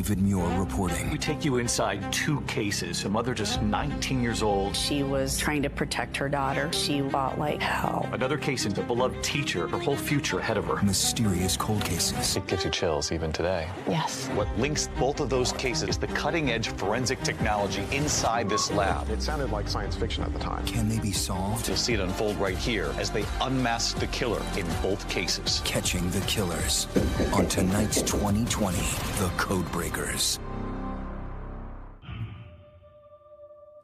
David Muir reporting. We take you inside two cases. A mother just 19 years old. She was trying to protect her daughter. She fought like hell. Another case into a beloved teacher, her whole future ahead of her. Mysterious cold cases. It gives you chills even today. Yes. What links both of those cases is the cutting-edge forensic technology inside this lab. It sounded like science fiction at the time. Can they be solved? You'll see it unfold right here as they unmask the killer in both cases. Catching the killers on tonight's 2020 The Codebreakers.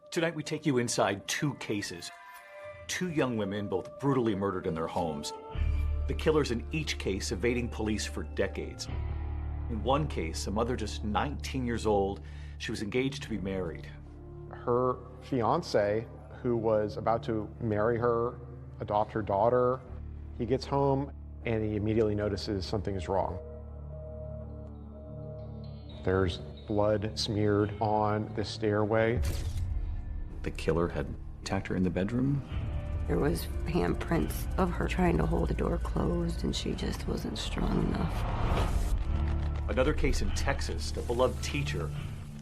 Tonight we take you inside two cases. Two young women, both brutally murdered in their homes. The killers in each case evading police for decades. In one case, a mother just 19 years old, she was engaged to be married. Her fiance, who was about to marry her, adopt her daughter, he gets home and he immediately notices something is wrong. There's blood smeared on the stairway. The killer had attacked her in the bedroom. There was handprints of her trying to hold the door closed, and she just wasn't strong enough. Another case in Texas, the beloved teacher,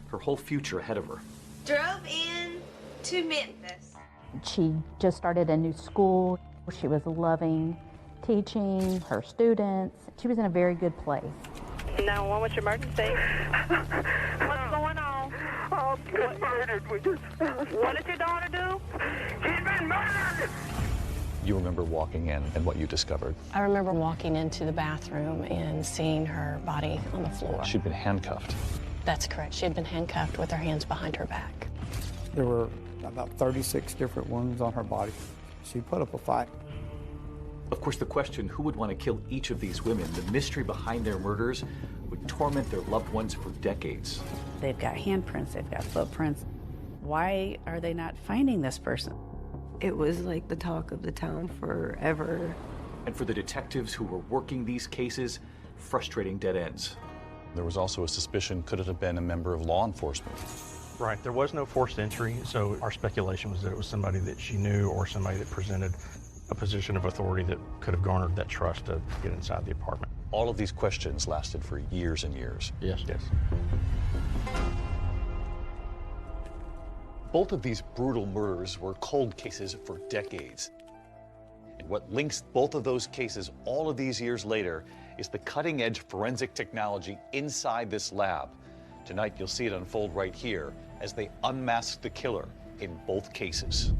her whole future ahead of her. Drove in to Memphis. She just started a new school. She was loving teaching her students. She was in a very good place. 911, what's your emergency? What's going on? Oh, she's been murdered. What did your daughter do? She's been murdered! You remember walking in and what you discovered. I remember walking into the bathroom and seeing her body on the floor. She'd been handcuffed. That's correct. She had been handcuffed with her hands behind her back. There were about 36 different wounds on her body. She put up a fight. Of course, the question, who would want to kill each of these women? The mystery behind their murders would torment their loved ones for decades. They've got handprints, they've got footprints. Why are they not finding this person? It was like the talk of the town forever. And for the detectives who were working these cases, frustrating dead ends. There was also a suspicion, could it have been a member of law enforcement? Right, there was no forced entry, so our speculation was that it was somebody that she knew or somebody that presented a position of authority that could have garnered that trust to get inside the apartment. All of these questions lasted for years and years. Yes. Yes. Both of these brutal murders were cold cases for decades. And what links both of those cases all of these years later is the cutting-edge forensic technology inside this lab. Tonight, you'll see it unfold right here as they unmask the killer in both cases.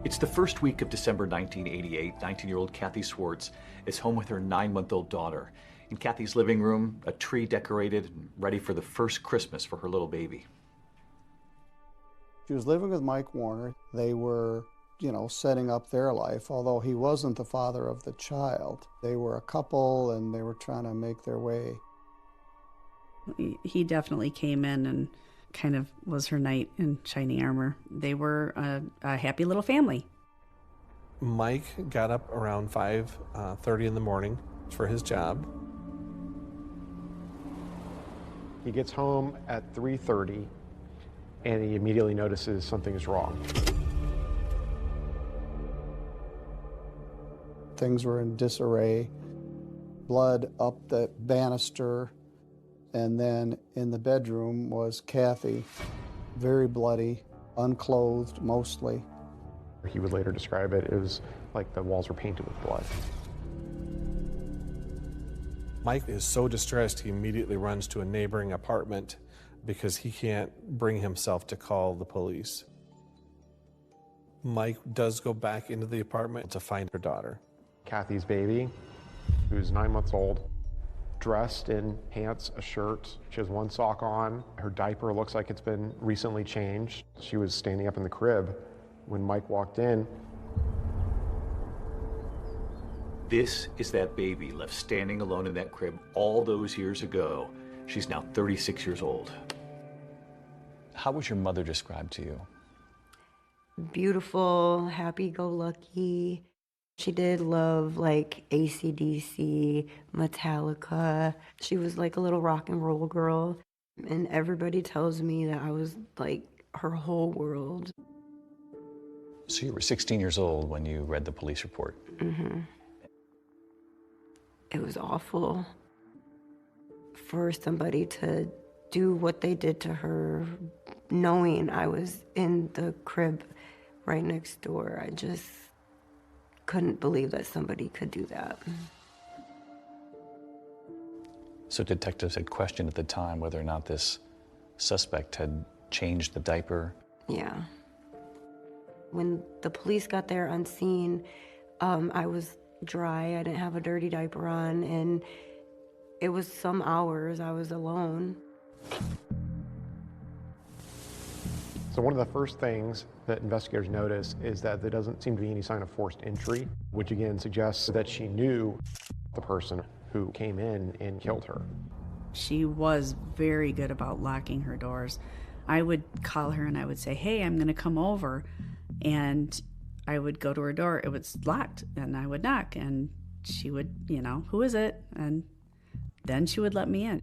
It's the first week of December 1988. 19-year-old Kathy Swartz is home with her 9-month-old daughter. In Kathy's living room, a tree decorated and ready for the first Christmas for her little baby. She was living with Mike Warner. They were, setting up their life, although he wasn't the father of the child. They were a couple and they were trying to make their way. He definitely came in and kind of was her knight in shining armor. They were a happy little family. Mike got up around 5:30 in the morning for his job. He gets home at 3:30 and he immediately notices something is wrong. Things were in disarray, blood up the banister, and then in the bedroom was Kathy, very bloody, unclothed mostly. He would later describe it as like the walls were painted with blood. Mike is so distressed, he immediately runs to a neighboring apartment because he can't bring himself to call the police. Mike does go back into the apartment to find her daughter. Kathy's baby, who's 9 months old, dressed in pants, a shirt. She has one sock on. Her diaper looks like it's been recently changed. She was standing up in the crib when Mike walked in. This is that baby left standing alone in that crib all those years ago. She's now 36 years old. How was your mother described to you? Beautiful, happy-go-lucky. She did love like AC/DC, Metallica. She was like a little rock and roll girl. And everybody tells me that I was like her whole world. So you were 16 years old when you read the police report. Mm-hmm. It was awful for somebody to do what they did to her, knowing I was in the crib right next door. I just couldn't believe that somebody could do that. So detectives had questioned at the time whether or not this suspect had changed the diaper. Yeah. When the police got there on scene, I was dry. I didn't have a dirty diaper on, and it was some hours I was alone. So one of the first things that investigators notice is that there doesn't seem to be any sign of forced entry, which again suggests that she knew the person who came in and killed her. She was very good about locking her doors. I would call her and I would say, hey, I'm going to come over. And I would go to her door. It was locked. And I would knock. And she would, who is it? And then she would let me in.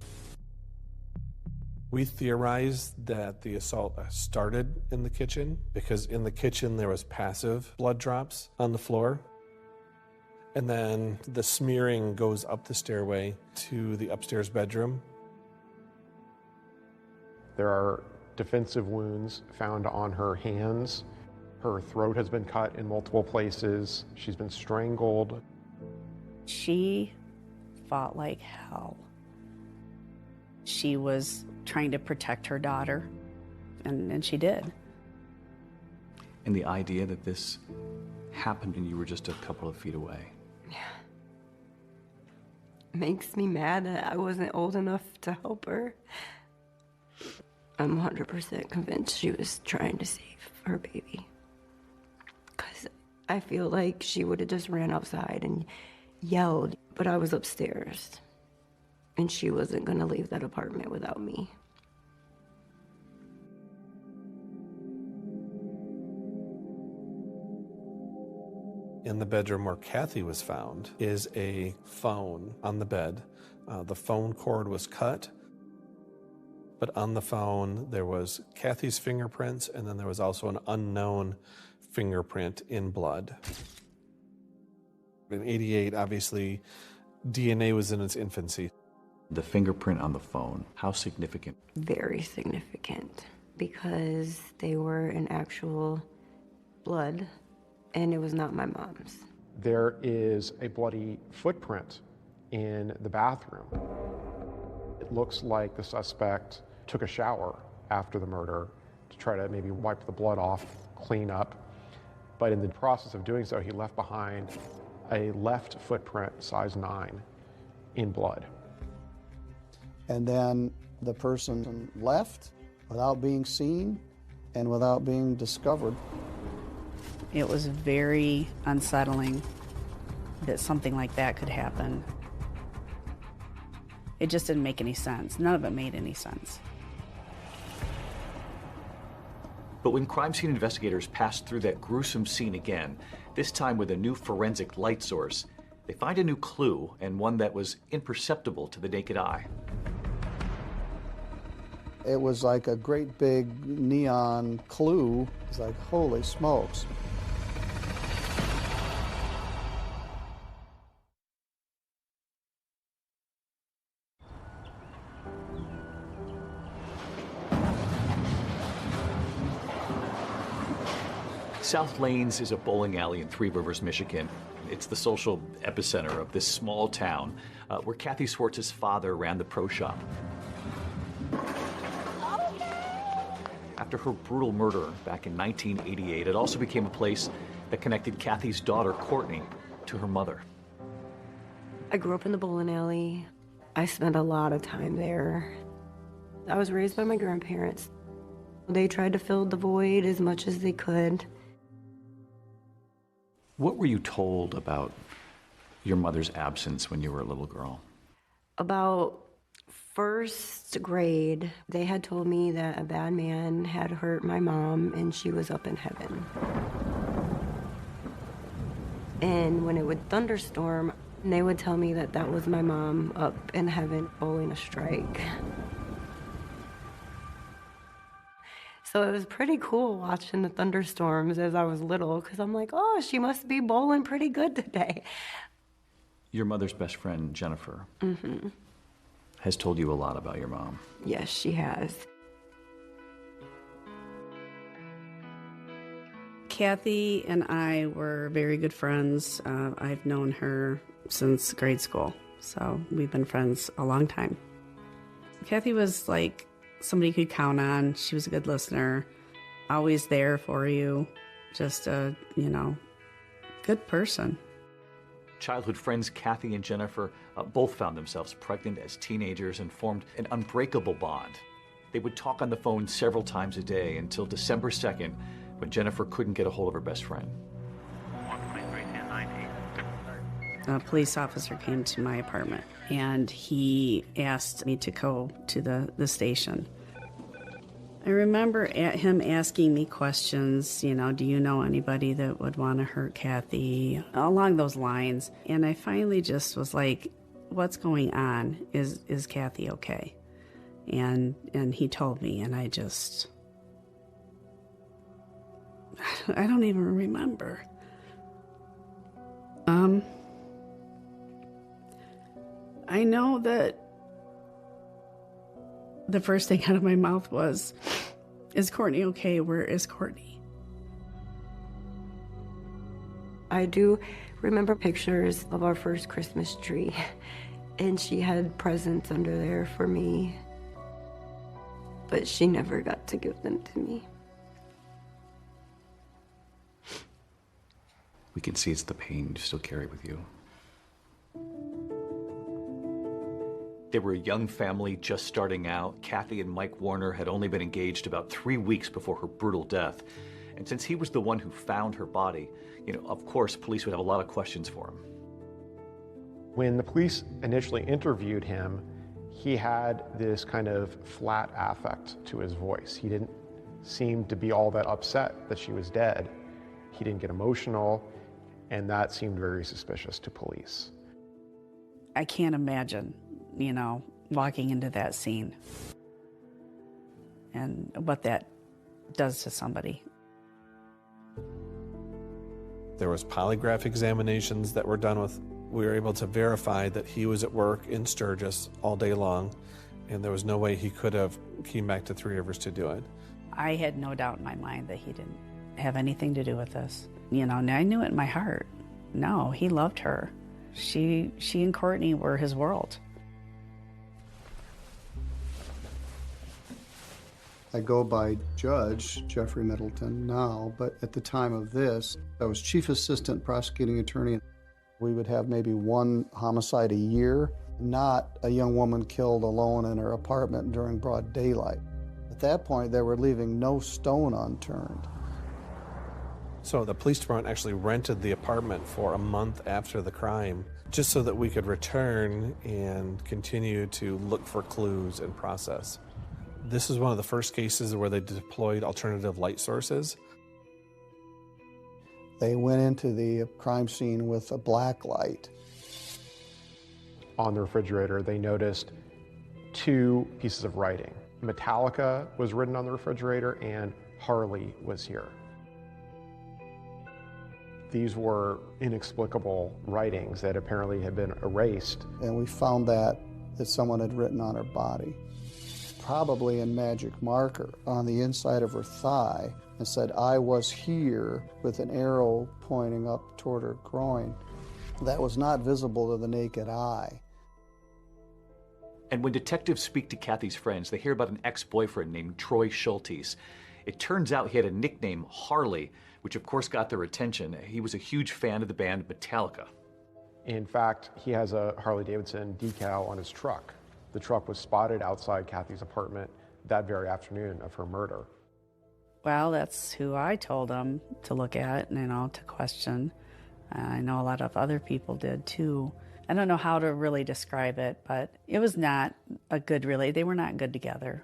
We theorized that the assault started in the kitchen because in the kitchen there was passive blood drops on the floor. And then the smearing goes up the stairway to the upstairs bedroom. There are defensive wounds found on her hands. Her throat has been cut in multiple places. She's been strangled. She fought like hell. She was trying to protect her daughter, and she did. And the idea that this happened and you were just a couple of feet away. Yeah. Makes me mad that I wasn't old enough to help her. I'm 100% convinced she was trying to save her baby. Because I feel like she would have just ran outside and yelled, but I was upstairs. And she wasn't going to leave that apartment without me. In the bedroom where Kathy was found is a phone on the bed. The phone cord was cut, but on the phone there was Kathy's fingerprints, and then there was also an unknown fingerprint in blood. In '88, obviously, DNA was in its infancy. The fingerprint on the phone, how significant? Very significant, because they were in actual blood, and it was not my mom's. There is a bloody footprint in the bathroom. It looks like the suspect took a shower after the murder to try to maybe wipe the blood off, clean up. But in the process of doing so, he left behind a left footprint, size 9, in blood. And then the person left without being seen and without being discovered. It was very unsettling that something like that could happen. It just didn't make any sense. None of it made any sense. But when crime scene investigators passed through that gruesome scene again, this time with a new forensic light source, they find a new clue, and one that was imperceptible to the naked eye. It was like a great big neon clue. It's like, holy smokes. South Lanes is a bowling alley in Three Rivers, Michigan. It's the social epicenter of this small town where Kathy Swartz's father ran the pro shop. After her brutal murder back in 1988, it also became a place that connected Kathy's daughter, Courtney, to her mother. I grew up in the bowling alley. I spent a lot of time there. I was raised by my grandparents. They tried to fill the void as much as they could. What were you told about your mother's absence when you were a little girl? About first grade, they had told me that a bad man had hurt my mom and she was up in heaven. And when it would thunderstorm, they would tell me that that was my mom up in heaven bowling a strike. So it was pretty cool watching the thunderstorms as I was little, because I'm like, oh, she must be bowling pretty good today. Your mother's best friend, Jennifer, Mm-hmm. has told you a lot about your mom. Yes, she has. Kathy and I were very good friends. I've known her since grade school, so we've been friends a long time. Kathy was like somebody you could count on. She was a good listener, always there for you, just a, good person. Childhood friends Kathy and Jennifer both found themselves pregnant as teenagers and formed an unbreakable bond. They would talk on the phone several times a day until December 2nd, when Jennifer couldn't get a hold of her best friend. A police officer came to my apartment, and he asked me to go to the station. I remember him asking me questions, do you know anybody that would want to hurt Kathy? Along those lines. And I finally just was like, what's going on? Is Kathy okay? And he told me, and I don't even remember. I know that the first thing out of my mouth was, is Courtney okay? Where is Courtney? I do remember pictures of our first Christmas tree, and she had presents under there for me, but she never got to give them to me. We can see it's the pain you still carry with you. They were a young family just starting out. Kathy and Mike Warner had only been engaged about 3 weeks before her brutal death. And since he was the one who found her body, of course, police would have a lot of questions for him. When the police initially interviewed him, he had this kind of flat affect to his voice. He didn't seem to be all that upset that she was dead. He didn't get emotional, and that seemed very suspicious to police. I can't imagine, walking into that scene and what that does to somebody. There was polygraph examinations that were done with. We were able to verify that he was at work in Sturgis all day long, and there was no way he could have came back to Three Rivers to do it. I had no doubt in my mind that he didn't have anything to do with this. And I knew it in my heart. No, he loved her. She and Courtney were his world. I go by Judge Jeffrey Middleton now, but at the time of this, I was Chief Assistant Prosecuting Attorney. We would have maybe one homicide a year, not a young woman killed alone in her apartment during broad daylight. At that point, they were leaving no stone unturned. So the police department actually rented the apartment for a month after the crime, just so that we could return and continue to look for clues and process. This is one of the first cases where they deployed alternative light sources. They went into the crime scene with a black light. On the refrigerator, they noticed 2 pieces of writing. Metallica was written on the refrigerator, and Harley was here. These were inexplicable writings that apparently had been erased. And we found that someone had written on her body, probably in magic marker on the inside of her thigh, and said, "I was here," with an arrow pointing up toward her groin. That was not visible to the naked eye. And when detectives speak to Kathy's friends, they hear about an ex-boyfriend named Troy Schultes. It turns out he had a nickname, Harley, which of course got their attention. He was a huge fan of the band Metallica. In fact, he has a Harley-Davidson decal on his truck. The truck was spotted outside Kathy's apartment that very afternoon of her murder. Well, that's who I told him to look at and, to question. I know a lot of other people did too. I don't know how to really describe it, but it was not a good they were not good together.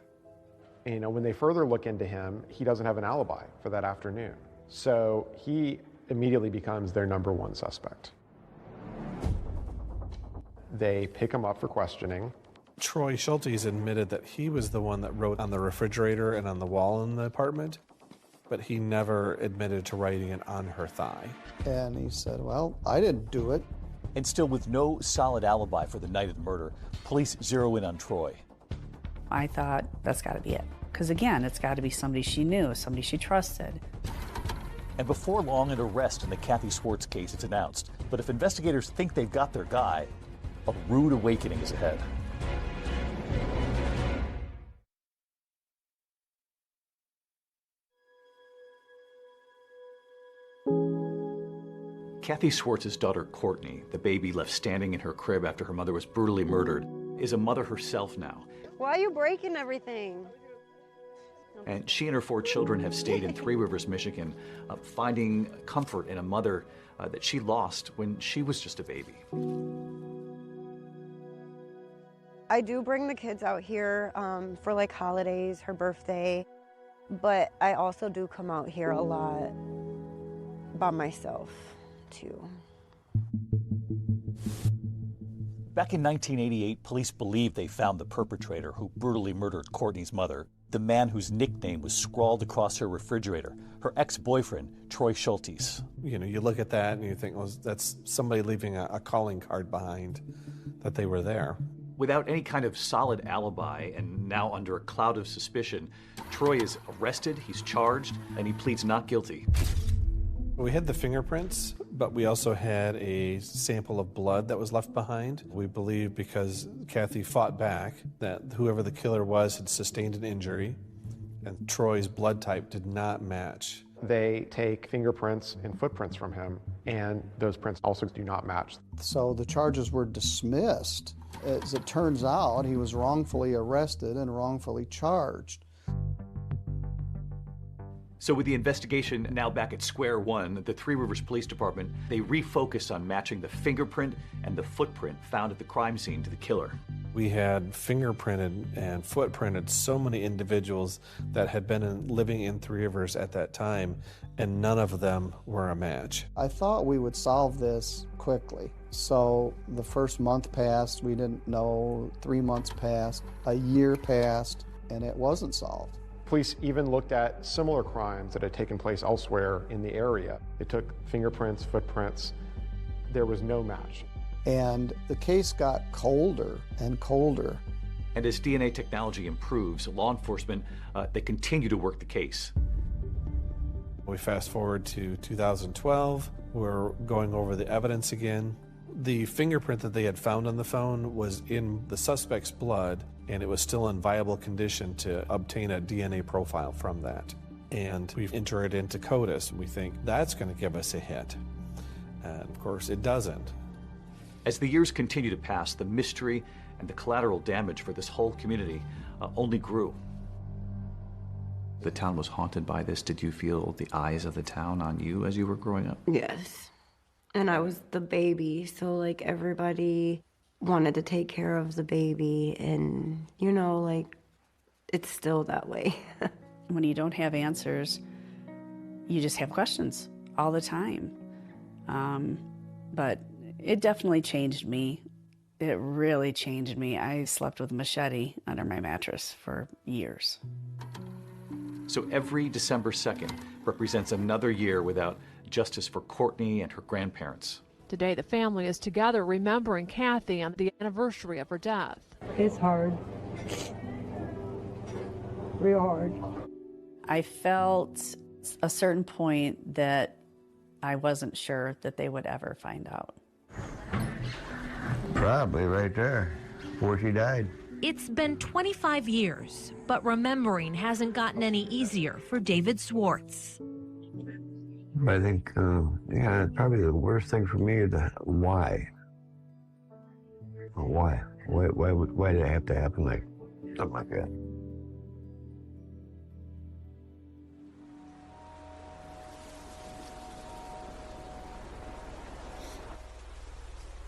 When they further look into him, he doesn't have an alibi for that afternoon. So he immediately becomes their number 1 suspect. They pick him up for questioning. Troy Schultes admitted that he was the one that wrote on the refrigerator and on the wall in the apartment, but he never admitted to writing it on her thigh. And he said, "Well, I didn't do it." And still with no solid alibi for the night of the murder, police zero in on Troy. I thought, that's got to be it. Because again, it's got to be somebody she knew, somebody she trusted. And before long, an arrest in the Kathy Swartz case is announced. But if investigators think they've got their guy, a rude awakening is ahead. Kathy Swartz's daughter, Courtney, the baby left standing in her crib after her mother was brutally murdered, is a mother herself now. Why are you breaking everything? And she and her 4 children have stayed in Three Rivers, Michigan, finding comfort in a mother that she lost when she was just a baby. I do bring the kids out here for like holidays, her birthday, but I also do come out here a lot by myself too. Back in 1988, police believed they found the perpetrator who brutally murdered Courtney's mother, the man whose nickname was scrawled across her refrigerator, her ex-boyfriend, Troy Schultes. You know, you look at that and you think, well, that's somebody leaving a calling card behind that they were there. Without any kind of solid alibi and now under a cloud of suspicion, Troy is arrested, he's charged, and he pleads not guilty. We had the fingerprints, but we also had a sample of blood that was left behind. We believe because Kathy fought back that whoever the killer was had sustained an injury, and Troy's blood type did not match. They take fingerprints and footprints from him, and those prints also do not match. So the charges were dismissed. As it turns out, he was wrongfully arrested and wrongfully charged. So with the investigation now back at square one, the Three Rivers Police Department, they refocus on matching the fingerprint and the footprint found at the crime scene to the killer. We had fingerprinted and footprinted so many individuals that had been living in Three Rivers at that time, and none of them were a match. I thought we would solve this quickly. So the first month passed, we didn't know, 3 months passed, a year passed, and it wasn't solved. Police even looked at similar crimes that had taken place elsewhere in the area. They took fingerprints, footprints. There was no match. And the case got colder and colder. And as DNA technology improves, law enforcement, they continue to work the case. We fast forward to 2012. We're going over the evidence again. The fingerprint that they had found on the phone was in the suspect's blood, and it was still in viable condition to obtain a DNA profile from that. And we enter it into CODIS, and we think that's going to give us a hit. And of course, it doesn't. As the years continue to pass, the mystery and the collateral damage for this whole community only grew. The town was haunted by this. Did you feel the eyes of the town on you as you were growing up? Yes. And I was the baby, so like everybody wanted to take care of the baby, and you know, like it's still that way. When you don't have answers, you just have questions all the time. But it definitely changed me. It really changed me. I slept with a machete under my mattress for years. So every December 2nd represents another year without justice for Courtney and her grandparents. Today, the family is together remembering Kathy on the anniversary of her death. It's hard. Real hard. I felt a certain point that I wasn't sure that they would ever find out. Probably right there, before she died. It's been 25 years, but remembering hasn't gotten any easier for David Swartz. I think, yeah, probably the worst thing for me is the why. Why? Why did it have to happen like something like that?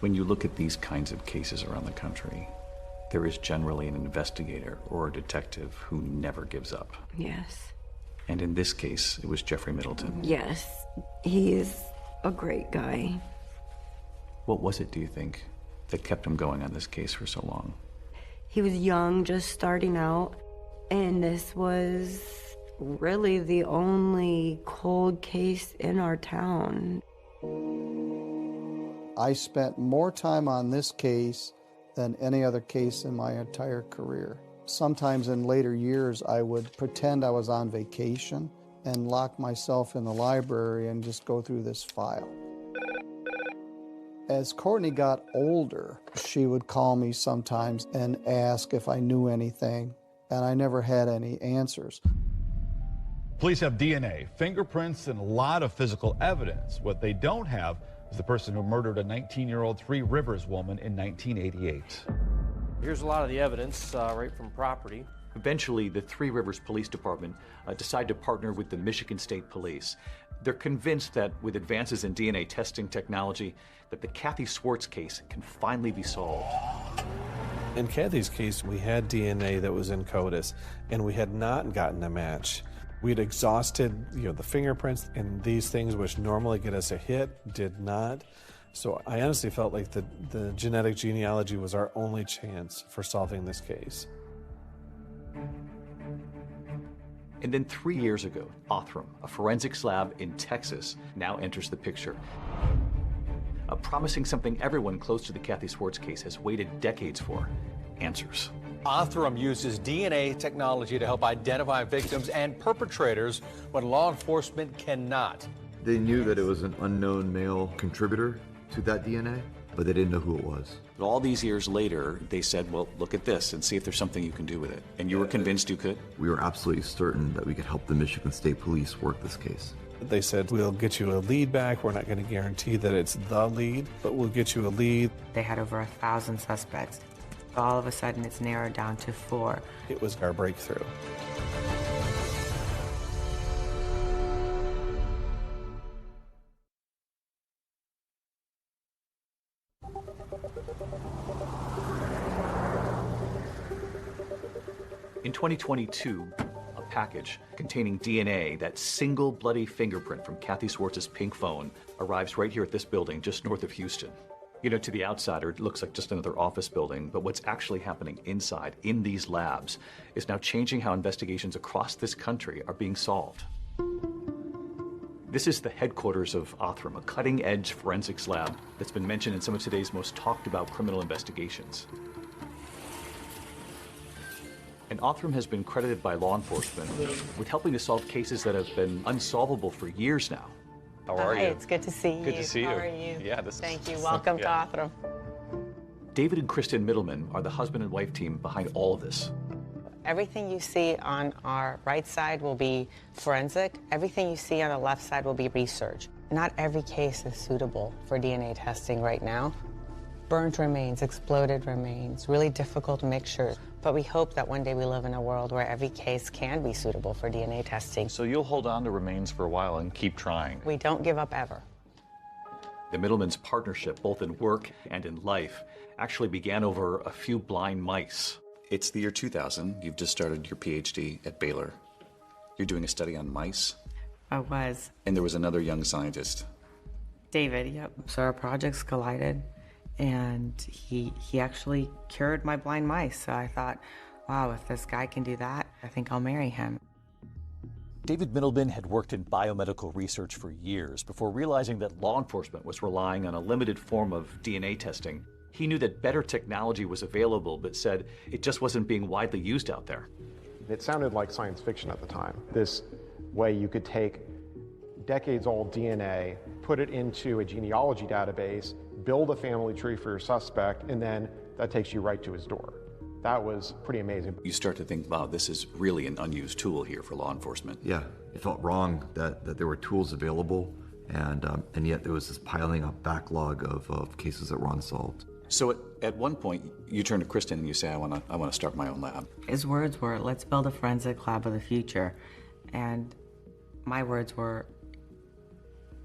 When you look at these kinds of cases around the country, there is generally an investigator or a detective who never gives up. Yes. And in this case, it was Jeffrey Middleton. Yes. He is a great guy. What was it, do you think, that kept him going on this case for so long? He was young, just starting out, and this was really the only cold case in our town. I spent more time on this case than any other case in my entire career. Sometimes in later years, I would pretend I was on vacation and lock myself in the library and just go through this file. As Courtney got older, she would call me sometimes and ask if I knew anything, and I never had any answers. Police have DNA, fingerprints, and a lot of physical evidence. What they don't have is the person who murdered a 19-year-old Three Rivers woman in 1988. Here's a lot of the evidence right from property. Eventually, the Three Rivers Police Department decided to partner with the Michigan State Police. They're convinced that with advances in DNA testing technology, that the Kathy Swartz case can finally be solved. In Kathy's case, we had DNA that was in CODIS, and we had not gotten a match. We'd exhausted, the fingerprints, and these things which normally get us a hit did not. So I honestly felt like the genetic genealogy was our only chance for solving this case. And then 3 years ago, Othram, a forensics lab in Texas, now enters the picture. Promising something everyone close to the Kathy Swartz case has waited decades for: answers. Othram uses DNA technology to help identify victims and perpetrators when law enforcement cannot. They knew that it was an unknown male contributor to that DNA, but they didn't know who it was. But all these years later, they said, well, look at this and see if there's something you can do with it. And you were convinced you could? We were absolutely certain that we could help the Michigan State Police work this case. They said, we'll get you a lead back. We're not going to guarantee that it's the lead, but we'll get you a lead. They had over 1,000 suspects. All of a sudden, it's narrowed down to 4. It was our breakthrough. In 2022, a package containing DNA, that single bloody fingerprint from Kathy Swartz's pink phone, arrives right here at this building just north of Houston. To the outsider, it looks like just another office building, but what's actually happening inside, in these labs, is now changing how investigations across this country are being solved. This is the headquarters of Othram, a cutting-edge forensics lab that's been mentioned in some of today's most talked-about criminal investigations. And Othram has been credited by law enforcement with helping to solve cases that have been unsolvable for years now. How are you? It's good to see you. Good to see you. How are you? Yeah, Thank you. Welcome to Othram. David and Kristen Middleman are the husband and wife team behind all of this. Everything you see on our right side will be forensic. Everything you see on the left side will be research. Not every case is suitable for DNA testing right now. Burnt remains, exploded remains, really difficult mixtures. But we hope that one day we live in a world where every case can be suitable for DNA testing. So you'll hold on to remains for a while and keep trying. We don't give up ever. The Middleman's partnership, both in work and in life, actually began over a few blind mice. It's the year 2000. You've just started your PhD at Baylor. You're doing a study on mice? I was. And there was another young scientist. David, yep. So our projects collided, and he actually cured my blind mice. So I thought, wow, if this guy can do that, I think I'll marry him. David Middleman had worked in biomedical research for years before realizing that law enforcement was relying on a limited form of DNA testing. He knew that better technology was available, but said it just wasn't being widely used out there. It sounded like science fiction at the time. This way you could take decades-old DNA, put it into a genealogy database, build a family tree for your suspect, and then that takes you right to his door. That was pretty amazing. You start to think, wow, this is really an unused tool here for law enforcement. Yeah, it felt wrong that there were tools available, and yet there was this piling up backlog of cases that were unsolved. So at one point, you turn to Kristen and you say, I want to start my own lab. His words were, let's build a forensic lab of the future. And my words were,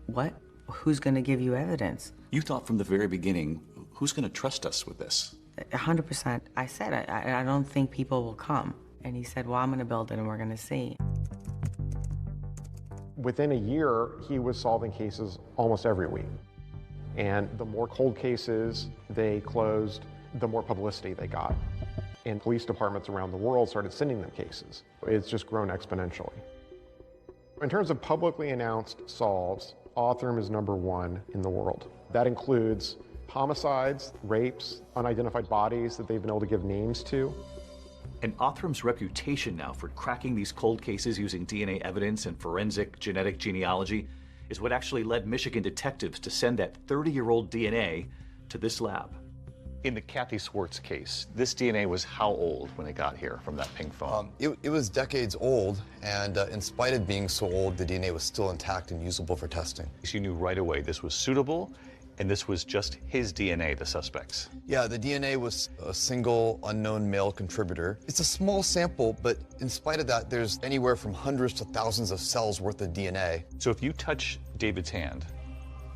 what? Who's going to give you evidence? You thought from the very beginning, who's going to trust us with this? 100%. I said, I don't think people will come. And he said, well, I'm going to build it and we're going to see. Within a year, he was solving cases almost every week. And the more cold cases they closed, the more publicity they got. And police departments around the world started sending them cases. It's just grown exponentially. In terms of publicly announced solves, Othram is #1 in the world. That includes homicides, rapes, unidentified bodies that they've been able to give names to. And Othram's reputation now for cracking these cold cases using DNA evidence and forensic genetic genealogy is what actually led Michigan detectives to send that 30-year-old DNA to this lab. In the Kathy Swartz case, this DNA was how old when it got here from that pink phone? It was decades old, and in spite of being so old, the DNA was still intact and usable for testing. So you knew right away this was suitable, and this was just his DNA, the suspect's. Yeah, the DNA was a single unknown male contributor. It's a small sample, but in spite of that, there's anywhere from hundreds to thousands of cells worth of DNA. So if you touch David's hand,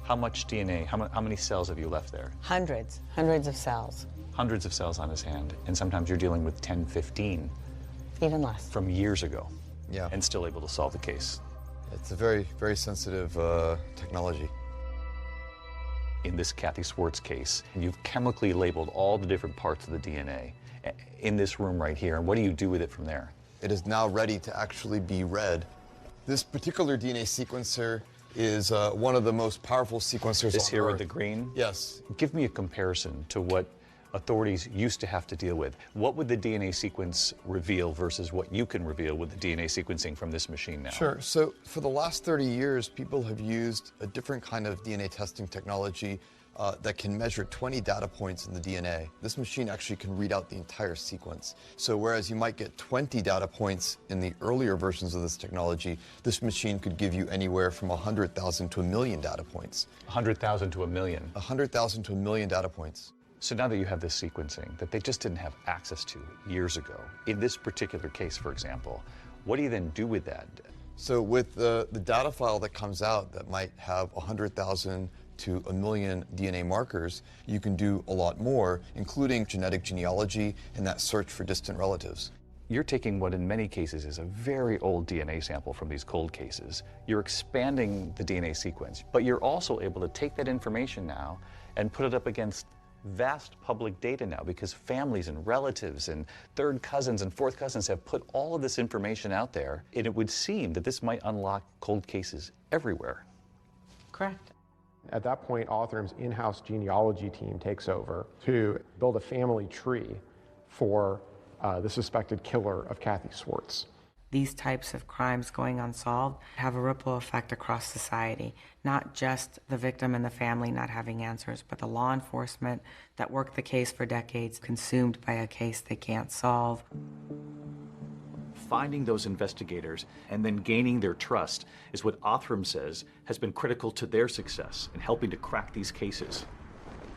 how much DNA, how many cells have you left there? Hundreds of cells. Hundreds of cells on his hand, and sometimes you're dealing with 10, 15. Even less. From years ago. Yeah. And still able to solve the case. It's a very, very sensitive technology. In this Kathy Swartz case, you've chemically labeled all the different parts of the DNA in this room right here. And what do you do with it from there? It is now ready to actually be read. This particular DNA sequencer is one of the most powerful sequencers This on here Earth. with the green? Yes. Give me a comparison to what authorities used to have to deal with. What would the DNA sequence reveal versus what you can reveal with the DNA sequencing from this machine now? Sure. So for the last 30 years, people have used a different kind of DNA testing technology that can measure 20 data points in the DNA. This machine actually can read out the entire sequence. So whereas you might get 20 data points in the earlier versions of this technology, this machine could give you anywhere from 100,000 to 1 million data points. 100,000 to 1 million? 100,000 to 1 million data points. So now that you have this sequencing that they just didn't have access to years ago, in this particular case, for example, what do you then do with that? So with the data file that comes out that might have 100,000 to 1 million DNA markers, you can do a lot more, including genetic genealogy and that search for distant relatives. You're taking what in many cases is a very old DNA sample from these cold cases. You're expanding the DNA sequence, but you're also able to take that information now and put it up against vast public data now, because families and relatives and third cousins and fourth cousins have put all of this information out there, and it would seem that this might unlock cold cases everywhere. Correct. At that point, Othram's in-house genealogy team takes over to build a family tree for the suspected killer of Kathy Swartz. These types of crimes going unsolved have a ripple effect across society, not just the victim and the family not having answers, but the law enforcement that worked the case for decades, consumed by a case they can't solve. Finding those investigators and then gaining their trust is what Othram says has been critical to their success in helping to crack these cases.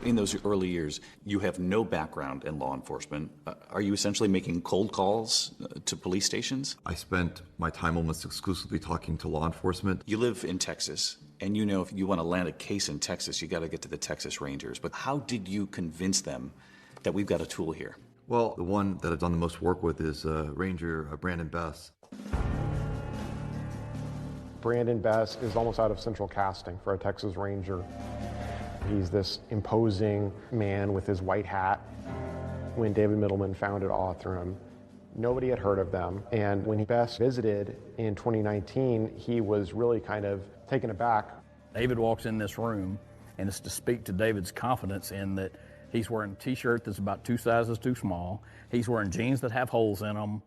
In those early years, you have no background in law enforcement. Are you essentially making cold calls to police stations? I spent my time almost exclusively talking to law enforcement. You live in Texas, and you know if you want to land a case in Texas, you got to get to the Texas Rangers. But how did you convince them that we've got a tool here? Well, the one that I've done the most work with is Ranger Brandon Bess. Brandon Bess is almost out of central casting for a Texas Ranger. He's this imposing man with his white hat. When David Middleman founded Othram, nobody had heard of them. And when Bess visited in 2019, he was really kind of taken aback. David walks in this room, and it's to speak to David's confidence in that he's wearing a t-shirt that's about 2 sizes too small. He's wearing jeans that have holes in them.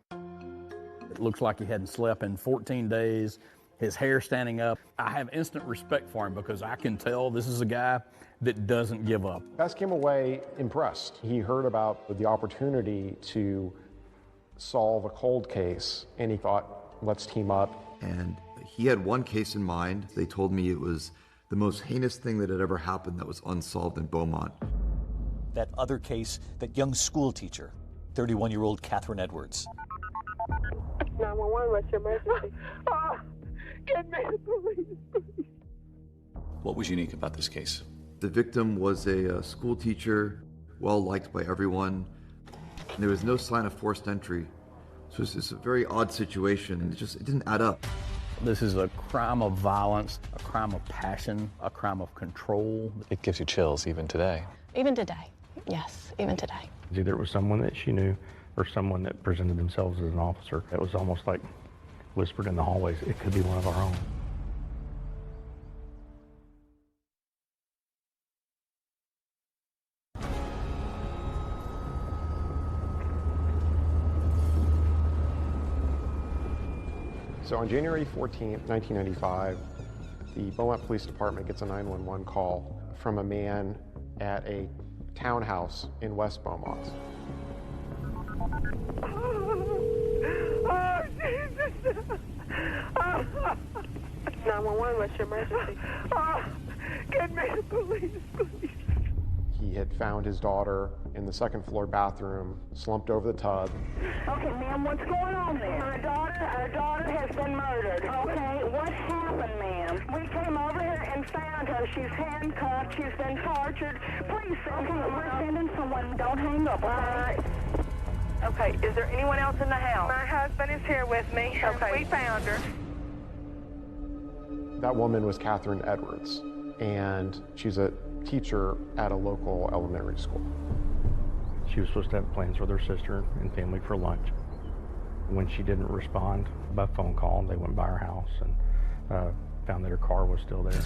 It looks like he hadn't slept in 14 days. His hair standing up. I have instant respect for him because I can tell this is a guy that doesn't give up. Bess came away impressed. He heard about the opportunity to solve a cold case, and he thought, let's team up. And he had one case in mind. They told me it was the most heinous thing that had ever happened that was unsolved in Beaumont. That other case, that young school teacher, 31-year-old Catherine Edwards. 911, what's your emergency? Get me the police. What was unique about this case? The victim was a school teacher, well liked by everyone. And there was no sign of forced entry. So it's just a very odd situation. It didn't add up. This is a crime of violence, a crime of passion, a crime of control. It gives you chills even today. Even today, yes, even today. Either it was someone that she knew or someone that presented themselves as an officer. It was almost like whispered in the hallways, it could be one of our own. So on January 14th, 1995, the Beaumont Police Department gets a 911 call from a man at a townhouse in West Beaumont. Oh, Jesus! 911, what's your emergency? Get me the police, please. He had found his daughter in the second floor bathroom, slumped over the tub. Okay, ma'am, what's going on there? Our daughter has been murdered. Okay, what happened, ma'am? We came over here and found her. She's handcuffed. She's been tortured. Please, okay, we're sending someone. Don't hang up, all right? Okay, is there anyone else in the house? My husband is here with me. Okay. We found her. That woman was Catherine Edwards, and she's a teacher at a local elementary school. She was supposed to have plans with her sister and family for lunch. When she didn't respond by phone call, they went by her house and found that her car was still there.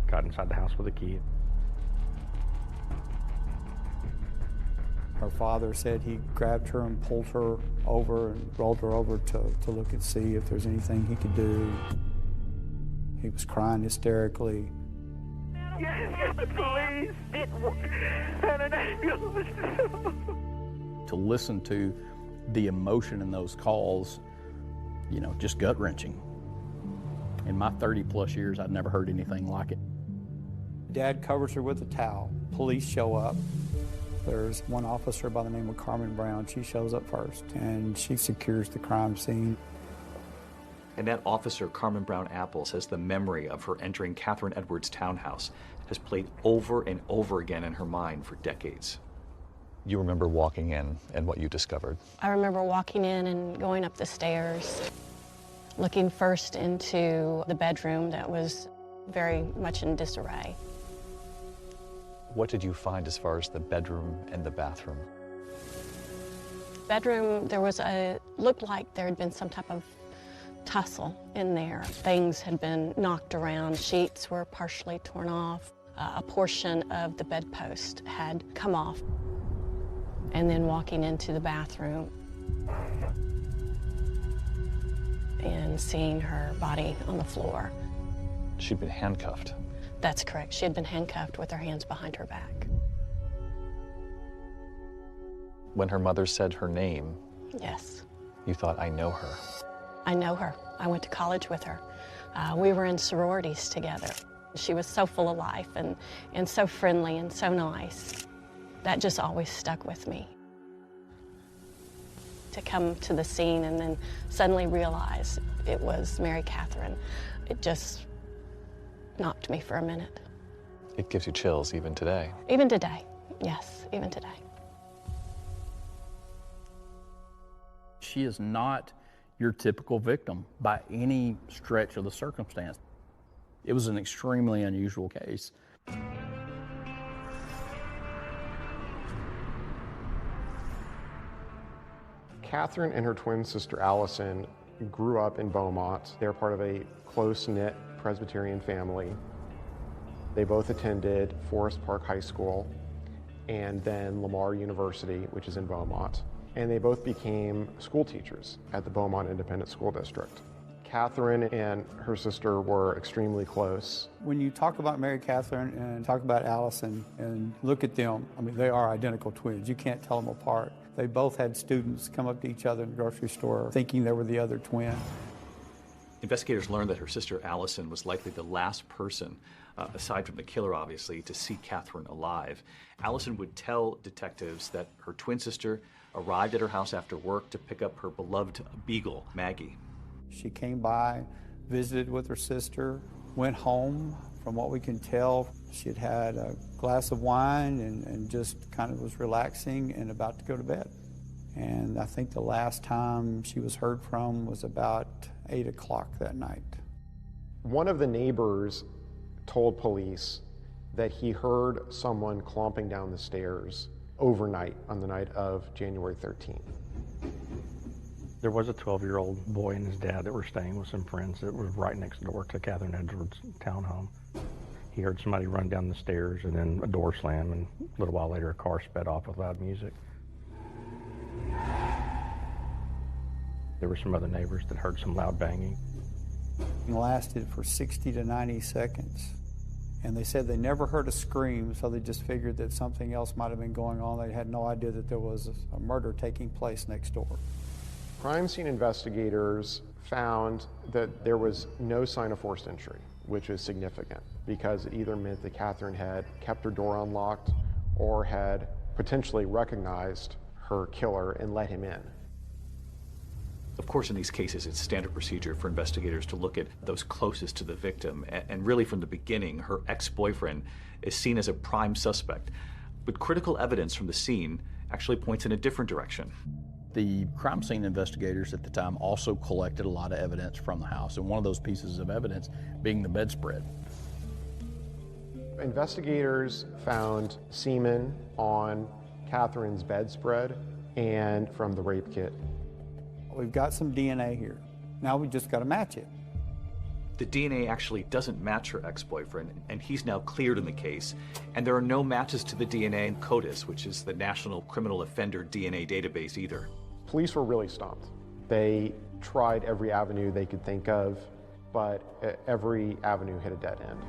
Got inside the house with a key. Her father said he grabbed her and pulled her over and rolled her over to look and see if there's anything he could do. He was crying hysterically. Get the police and an ambulance. To listen to the emotion in those calls, you know, just gut-wrenching. In my 30-plus years, I'd never heard anything like it. Dad covers her with a towel. Police show up. There's one officer by the name of Carmen Brown. She shows up first, and she secures the crime scene. And that officer, Carmen Brown Apple, says the memory of her entering Catherine Edwards' townhouse has played over and over again in her mind for decades. You remember walking in and what you discovered? I remember walking in and going up the stairs, looking first into the bedroom that was very much in disarray. What did you find as far as the bedroom and the bathroom? Bedroom, there was looked like there had been some type of tussle in there. Things had been knocked around. Sheets were partially torn off. A portion of the bedpost had come off. And then walking into the bathroom and seeing her body on the floor. She'd been handcuffed. That's correct. She had been handcuffed with her hands behind her back. When her mother said her name, yes, you thought, I know her. I know her. I went to college with her. We were in sororities together. She was so full of life and so friendly and so nice. That just always stuck with me. To come to the scene and then suddenly realize it was Mary Catherine, it just knocked me for a minute. It gives you chills even today. Even today, yes, even today. She is not your typical victim by any stretch of the circumstance. It was an extremely unusual case. Catherine and her twin sister Allison grew up in Beaumont. They're part of a close-knit Presbyterian family. They both attended Forest Park High School and then Lamar University, which is in Beaumont. And they both became school teachers at the Beaumont Independent School District. Catherine and her sister were extremely close. When you talk about Mary Catherine and talk about Allison and look at them, I mean, they are identical twins. You can't tell them apart. They both had students come up to each other in the grocery store thinking they were the other twin. Investigators learned that her sister Allison was likely the last person, aside from the killer obviously, to see Catherine alive. Allison would tell detectives that her twin sister arrived at her house after work to pick up her beloved beagle, Maggie. She came by, visited with her sister, went home. From what we can tell, she had had a glass of wine and just kind of was relaxing and about to go to bed. And I think the last time she was heard from was about 8 o'clock that night. One of the neighbors told police that he heard someone clomping down the stairs overnight on the night of January 13th. There was a 12-year-old boy and his dad that were staying with some friends that were right next door to Catherine Edwards' townhome. He heard somebody run down the stairs and then a door slam, and a little while later a car sped off with loud music. There were some other neighbors that heard some loud banging. It lasted for 60 to 90 seconds. And they said they never heard a scream, so they just figured that something else might have been going on. They had no idea that there was a murder taking place next door. Crime scene investigators found that there was no sign of forced entry, which is significant because it either meant that Catherine had kept her door unlocked or had potentially recognized her killer and let him in. Of course, in these cases, it's standard procedure for investigators to look at those closest to the victim. And really, from the beginning, her ex-boyfriend is seen as a prime suspect. But critical evidence from the scene actually points in a different direction. The crime scene investigators at the time also collected a lot of evidence from the house, and one of those pieces of evidence being the bedspread. Investigators found semen on Catherine's bedspread and from the rape kit. We've got some DNA here. Now we just got to match it. The DNA actually doesn't match her ex-boyfriend, and he's now cleared in the case. And there are no matches to the DNA in CODIS, which is the National Criminal Offender DNA database, either. Police were really stumped. They tried every avenue they could think of, but every avenue hit a dead end.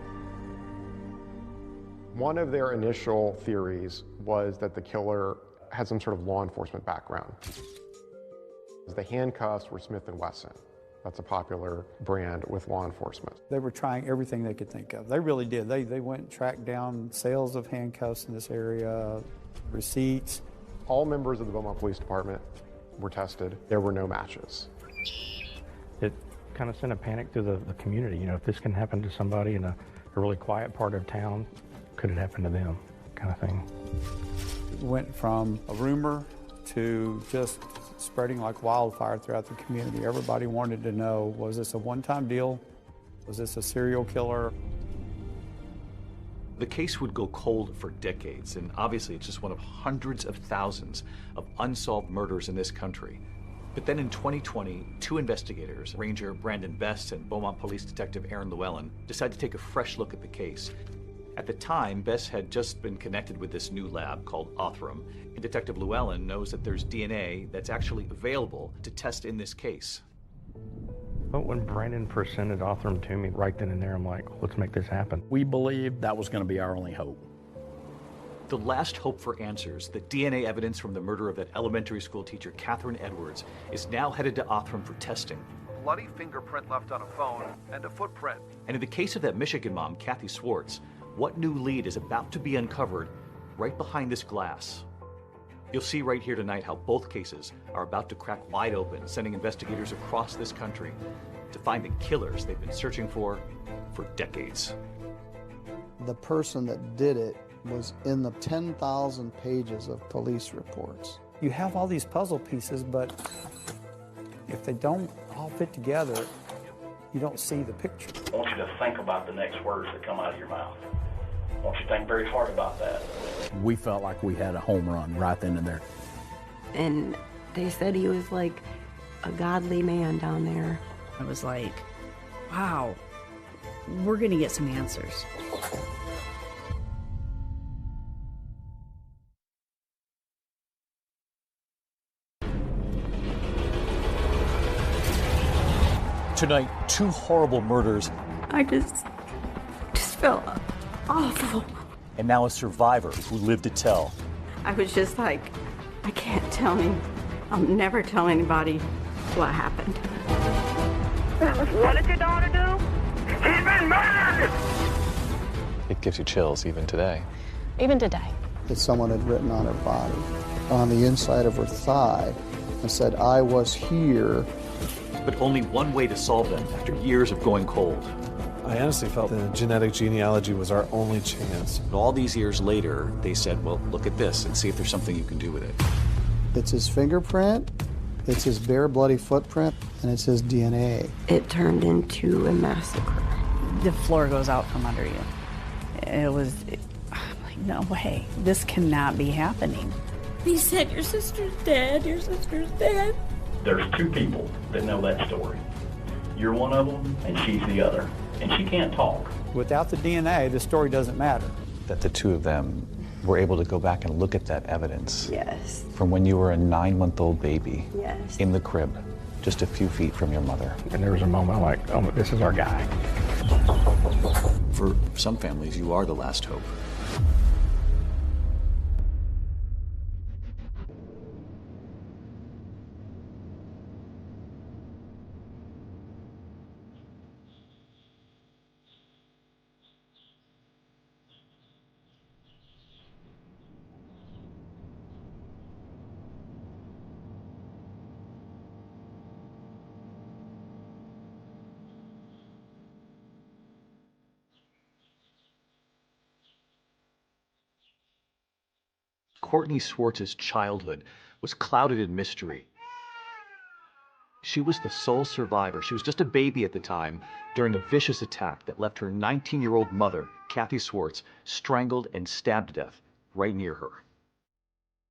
One of their initial theories was that the killer had some sort of law enforcement background. The handcuffs were Smith & Wesson. That's a popular brand with law enforcement. They were trying everything they could think of. They really did. They went and tracked down sales of handcuffs in this area, receipts. All members of the Beaumont Police Department were tested. There were no matches. It kind of sent a panic through the community. You know, if this can happen to somebody in a really quiet part of town, could it happen to them, kind of thing. It went from a rumor to just spreading like wildfire throughout the community. Everybody wanted to know, was this a one-time deal? Was this a serial killer? The case would go cold for decades, and obviously it's just one of hundreds of thousands of unsolved murders in this country. But then in 2020, two investigators, Ranger Brandon Best and Beaumont Police Detective Aaron Llewellyn, decided to take a fresh look at the case. At the time, Bess had just been connected with this new lab called Othram, and Detective Llewellyn knows that there's DNA that's actually available to test in this case. But when Brandon presented Othram to me right then and there, I'm like, let's make this happen. We believed that was going to be our only hope. The last hope for answers, the DNA evidence from the murder of that elementary school teacher, Catherine Edwards, is now headed to Othram for testing. Bloody fingerprint left on a phone and a footprint. And in the case of that Michigan mom, Kathy Swartz, what new lead is about to be uncovered right behind this glass? You'll see right here tonight how both cases are about to crack wide open, sending investigators across this country to find the killers they've been searching for decades. The person that did it was in the 10,000 pages of police reports. You have all these puzzle pieces, but if they don't all fit together, you don't see the picture. I want you to think about the next words that come out of your mouth. I want you to think very hard about that. We felt like we had a home run right then and there. And they said he was like a godly man down there. I was like, wow, we're gonna get some answers. Tonight, two horrible murders. I just felt awful. And now a survivor who lived to tell. I was just like, I can't tell him. I'll never tell anybody what happened. What did your daughter do? She's been murdered! It gives you chills even today. Even today. That someone had written on her body, on the inside of her thigh, and said, I was here. But only one way to solve them after years of going cold. I honestly felt the genetic genealogy was our only chance. But all these years later, they said, well, look at this and see if there's something you can do with it. It's his fingerprint, it's his bare bloody footprint, and it's his DNA. It turned into a massacre. The floor goes out from under you. I'm like, no way, this cannot be happening. He said, your sister's dead, your sister's dead. There's two people that know that story. You're one of them, and she's the other. And she can't talk. Without the DNA, the story doesn't matter. That the two of them were able to go back and look at that evidence. Yes. From when you were a 9-month-old baby. Yes. In the crib. just a few feet from your mother. And there was a moment like, oh, this is our guy. For some families, you are the last hope. Courtney Swartz's childhood was clouded in mystery. She was the sole survivor. She was just a baby at the time during a vicious attack that left her 19-year-old mother, Kathy Swartz, strangled and stabbed to death right near her.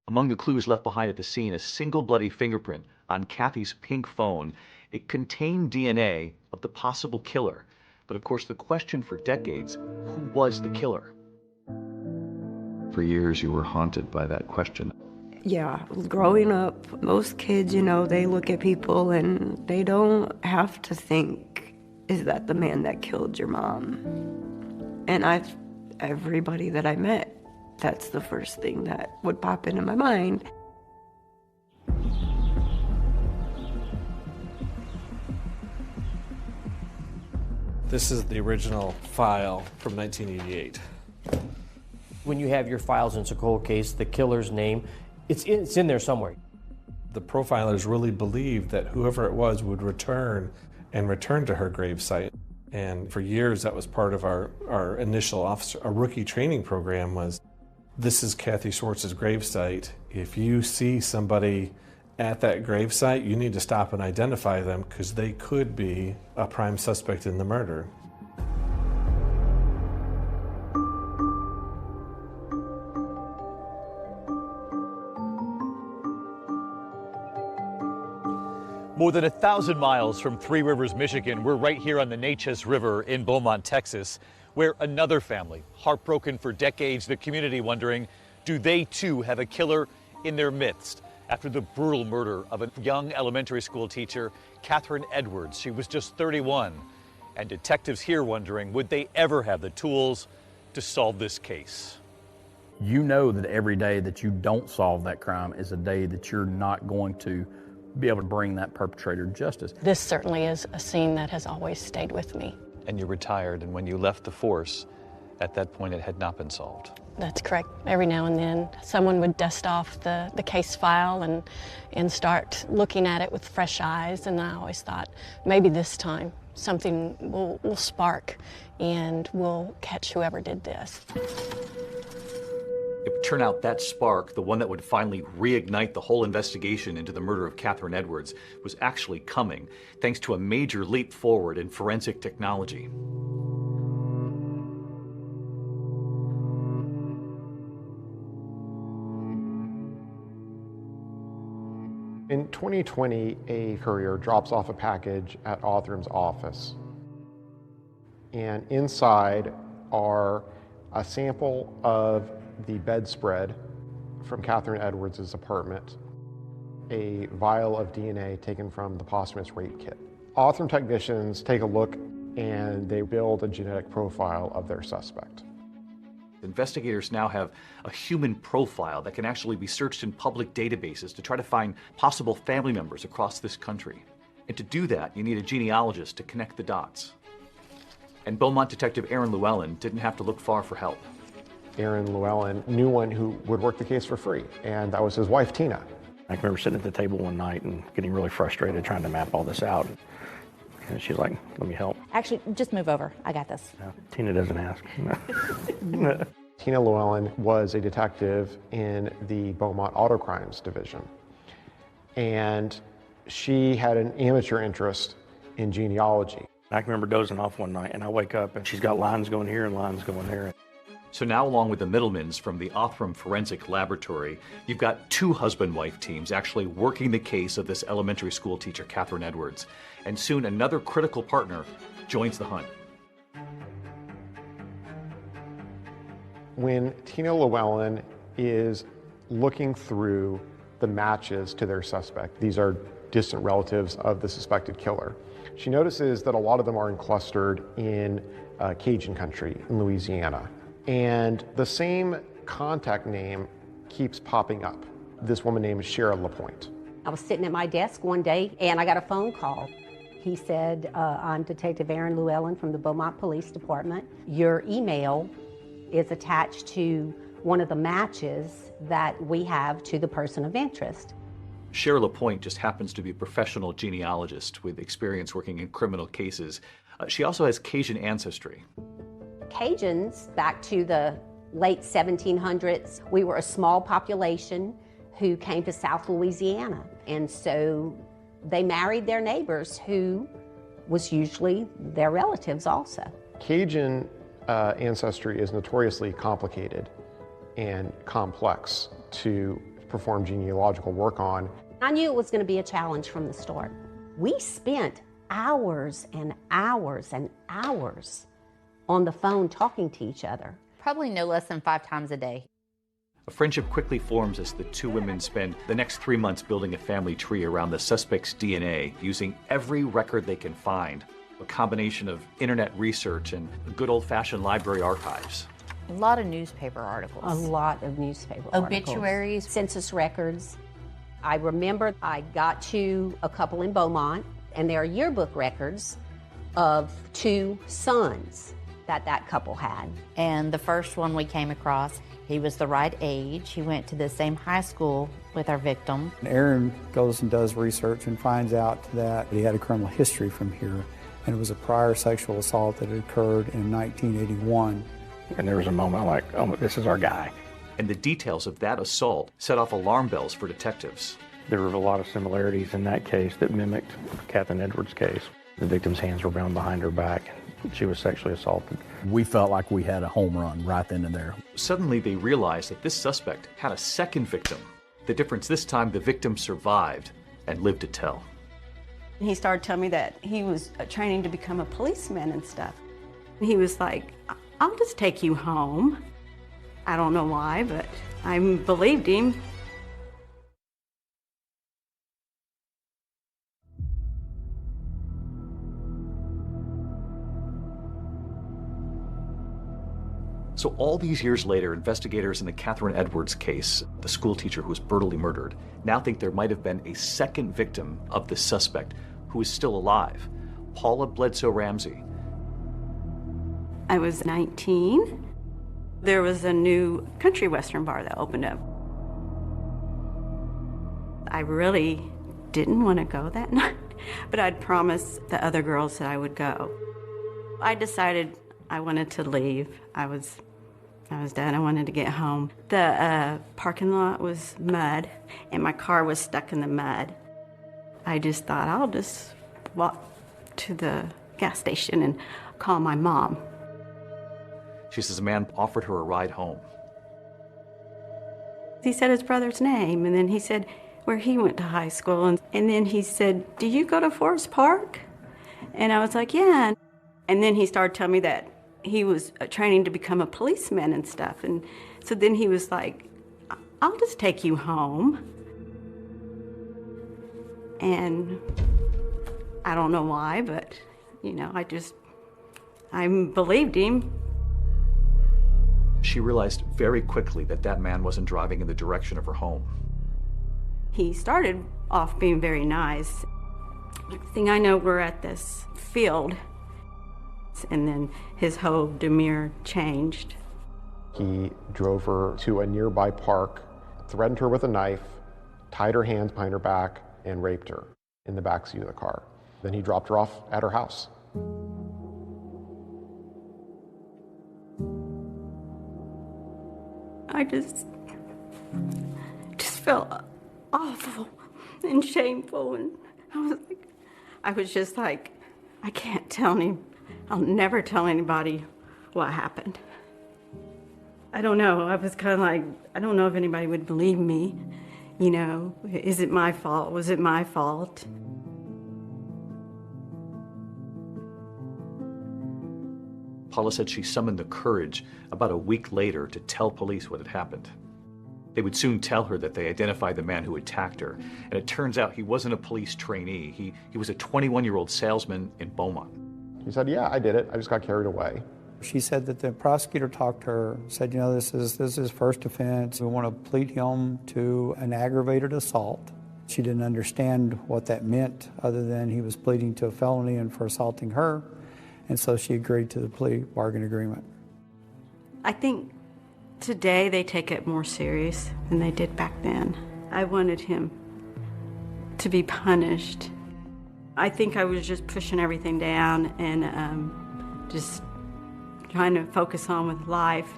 Among the clues left behind at the scene, a single bloody fingerprint on Kathy's pink phone. It contained DNA of the possible killer. But of course, the question for decades, who was the killer? For years, you were haunted by that question. Yeah, growing up, most kids, they look at people and they don't have to think, is that the man that killed your mom? And everybody that I met, that's the first thing that would pop into my mind. This is the original file from 1988. When you have your files in a cold case, the killer's name, it's in there somewhere. The profilers really believed that whoever it was would return to her gravesite. And for years, that was part of our initial our rookie training program was, this is Kathy Swartz's gravesite. If you see somebody at that gravesite, you need to stop and identify them because they could be a prime suspect in the murder. More than 1,000 miles from Three Rivers, Michigan, we're right here on the Neches River in Beaumont, Texas, where another family, heartbroken for decades, the community wondering, do they too have a killer in their midst? After the brutal murder of a young elementary school teacher, Catherine Edwards. She was just 31. And detectives here wondering, would they ever have the tools to solve this case? You know that every day that you don't solve that crime is a day that you're not going to be able to bring that perpetrator justice. This certainly is a scene that has always stayed with me. And you retired, and when you left the force, at that point it had not been solved. That's correct. Every now and then someone would dust off the case file and start looking at it with fresh eyes, and I always thought maybe this time something will spark and we'll catch whoever did this. It would turn out that spark, the one that would finally reignite the whole investigation into the murder of Catherine Edwards, was actually coming, thanks to a major leap forward in forensic technology. In 2020, a courier drops off a package at Othram's office. And inside are a sample of the bedspread from Catherine Edwards' apartment, a vial of DNA taken from the posthumous rape kit. Othram technicians take a look and they build a genetic profile of their suspect. Investigators now have a human profile that can actually be searched in public databases to try to find possible family members across this country. And to do that, you need a genealogist to connect the dots. And Beaumont detective Aaron Llewellyn didn't have to look far for help. Aaron Llewellyn knew one who would work the case for free, and that was his wife, Tina. I remember sitting at the table one night and getting really frustrated trying to map all this out. And she's like, let me help. Actually, just move over. I got this. No, Tina doesn't ask. Tina Llewellyn was a detective in the Beaumont Auto Crimes Division. And she had an amateur interest in genealogy. I can remember dozing off one night and I wake up and she's got lines going here and lines going there. So now, along with the Middlemans from the Othram Forensic Laboratory, you've got two husband-wife teams actually working the case of this elementary school teacher, Catherine Edwards. And soon another critical partner joins the hunt. When Tina Llewellyn is looking through the matches to their suspect, these are distant relatives of the suspected killer. She notices that a lot of them are clustered in Cajun country in Louisiana. And the same contact name keeps popping up. This woman named Shara LaPointe. I was sitting at my desk one day and I got a phone call. He said, I'm Detective Aaron Llewellyn from the Beaumont Police Department. Your email is attached to one of the matches that we have to the person of interest. Shara LaPointe just happens to be a professional genealogist with experience working in criminal cases. She also has Cajun ancestry. Cajuns, back to the late 1700s, we were a small population who came to South Louisiana. And so they married their neighbors, who was usually their relatives also. Cajun ancestry is notoriously complicated and complex to perform genealogical work on. I knew it was going to be a challenge from the start. We spent hours and hours and hours on the phone talking to each other. Probably no less than 5 times a day. A friendship quickly forms as the two women spend the next 3 months building a family tree around the suspect's DNA, using every record they can find, a combination of internet research and good old-fashioned library archives. A lot of newspaper articles. A lot of newspaper Obituaries. articles. Census records. I remember I got to a couple in Beaumont, and there are yearbook records of 2 sons that couple had. And the first one we came across, he was the right age. He went to the same high school with our victim. Aaron goes and does research and finds out that he had a criminal history from here, and it was a prior sexual assault that had occurred in 1981. And there was a moment like, oh, this is our guy. And the details of that assault set off alarm bells for detectives. There were a lot of similarities in that case that mimicked Catherine Edwards' case. The victim's hands were bound behind her back. She was sexually assaulted. We felt like we had a home run right then and there. Suddenly they realized that this suspect had a second victim. The difference this time, the victim survived and lived to tell. He started telling me that he was training to become a policeman and stuff. He was like, I'll just take you home. I don't know why, but I believed him. So all these years later, investigators in the Catherine Edwards case, the school teacher who was brutally murdered, now think there might have been a second victim of the suspect who is still alive, Paula Bledsoe Ramsey. I was 19. There was a new country western bar that opened up. I really didn't want to go that night, but I'd promised the other girls that I would go. I decided I wanted to leave. I was done. I wanted to get home. The parking lot was mud, and my car was stuck in the mud. I just thought, I'll just walk to the gas station and call my mom. She says a man offered her a ride home. He said his brother's name, and then he said where he went to high school, and then he said, do you go to Forest Park? And I was like, yeah. And then he started telling me that he was training to become a policeman and stuff. And so then he was like, I'll just take you home. And I don't know why, but, you know, I believed him. She realized very quickly that that man wasn't driving in the direction of her home. He started off being very nice. Next thing I know, we're at this field, and then his whole demeanor changed. He drove her to a nearby park, threatened her with a knife, tied her hands behind her back, and raped her in the backseat of the car. Then he dropped her off at her house. I just felt awful and shameful, and I was just like, I can't tell him. I'll never tell anybody what happened. I don't know. I was kind of like, I don't know if anybody would believe me. You know, is it my fault? Was it my fault? Paula said she summoned the courage about a week later to tell police what had happened. They would soon tell her that they identified the man who attacked her, and it turns out he wasn't a police trainee. He was a 21-year-old salesman in Beaumont. He said, yeah, I did it. I just got carried away. She said that the prosecutor talked to her, said, you know, this is his first offense. We want to plead him to an aggravated assault. She didn't understand what that meant other than he was pleading to a felony and for assaulting her, and so she agreed to the plea bargain agreement. I think today they take it more serious than they did back then. I wanted him to be punished. I think I was just pushing everything down and just trying to focus on with life.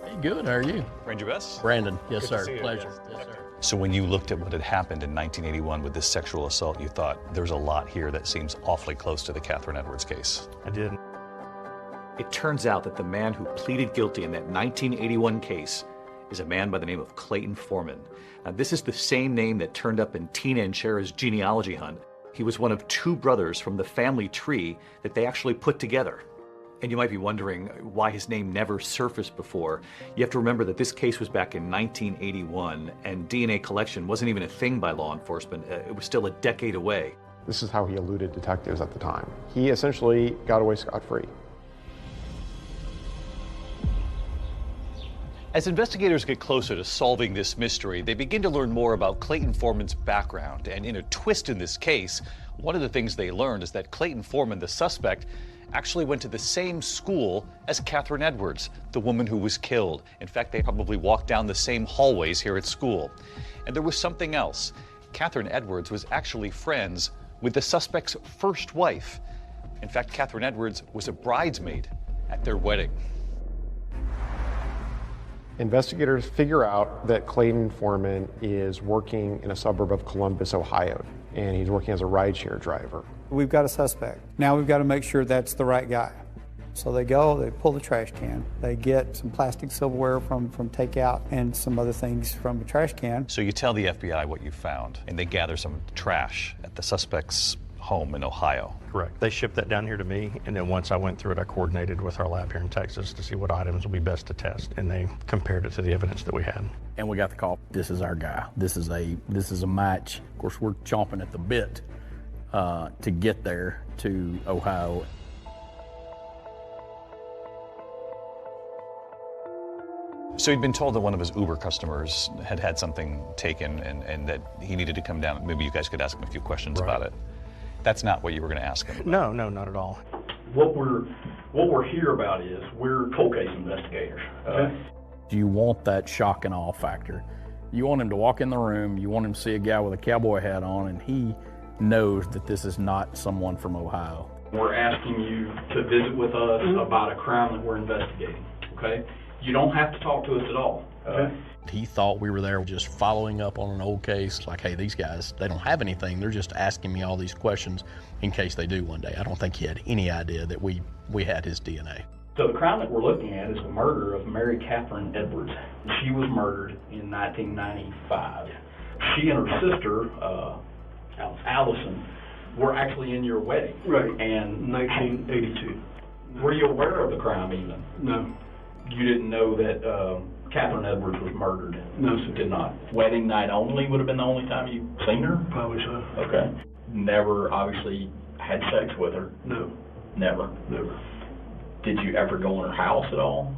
Hey, good. How are you? Ranger Bess? Brandon. Yes, Good sir. to see you. Pleasure. Yes, sir. So when you looked at what had happened in 1981 with this sexual assault, you thought there's a lot here that seems awfully close to the Catherine Edwards case. I did. It turns out that the man who pleaded guilty in that 1981 case is a man by the name of Clayton Foreman. Now, this is the same name that turned up in Tina and Cher's genealogy hunt. He was one of two brothers from the family tree that they actually put together. And you might be wondering why his name never surfaced before. You have to remember that this case was back in 1981, and DNA collection wasn't even a thing by law enforcement. It was still a decade away. This is how he eluded detectives at the time. He essentially got away scot-free. As investigators get closer to solving this mystery, they begin to learn more about Clayton Foreman's background. And in a twist in this case, one of the things they learned is that Clayton Foreman, the suspect, actually went to the same school as Catherine Edwards, the woman who was killed. In fact, they probably walked down the same hallways here at school. And there was something else. Catherine Edwards was actually friends with the suspect's first wife. In fact, Catherine Edwards was a bridesmaid at their wedding. Investigators figure out that Clayton Foreman is working in a suburb of Columbus, Ohio, and he's working as a rideshare driver. We've got a suspect. Now we've got to make sure that's the right guy. So they go, they pull the trash can, they get some plastic silverware from takeout and some other things from the trash can. So you tell the FBI what you found, and they gather some trash at the suspect's home in Ohio. Correct. They shipped that down here to me, and then once I went through it, I coordinated with our lab here in Texas to see what items would be best to test, and they compared it to the evidence that we had. And we got the call. This is our guy. This is a match. Of course, we're chomping at the bit to get there to Ohio. So he'd been told that one of his Uber customers had something taken and that he needed to come down. Maybe you guys could ask him a few questions about it. That's not what you were going to ask him about. No, not at all. What we're here about is we're cold case investigators. You want that shock and awe factor. You want him to walk in the room, you want him to see a guy with a cowboy hat on, and he knows that this is not someone from Ohio. We're asking you to visit with us about a crime that we're investigating, okay? You don't have to talk to us at all. He thought we were there just following up on an old case, like, hey, these guys, they don't have anything. They're just asking me all these questions in case they do one day. I don't think he had any idea that we had his DNA. So the crime that we're looking at is the murder of Mary Catherine Edwards. She was murdered in 1995. She and her sister, Allison, were actually in your wedding. Right, and 1982. Were you aware of the crime even? No. You didn't know that Catherine Edwards was murdered? No, sir. Did not. Wedding night only would have been the only time you've seen her? Probably so. Okay. Never, obviously, had sex with her? No. Never? Never. Did you ever go in her house at all?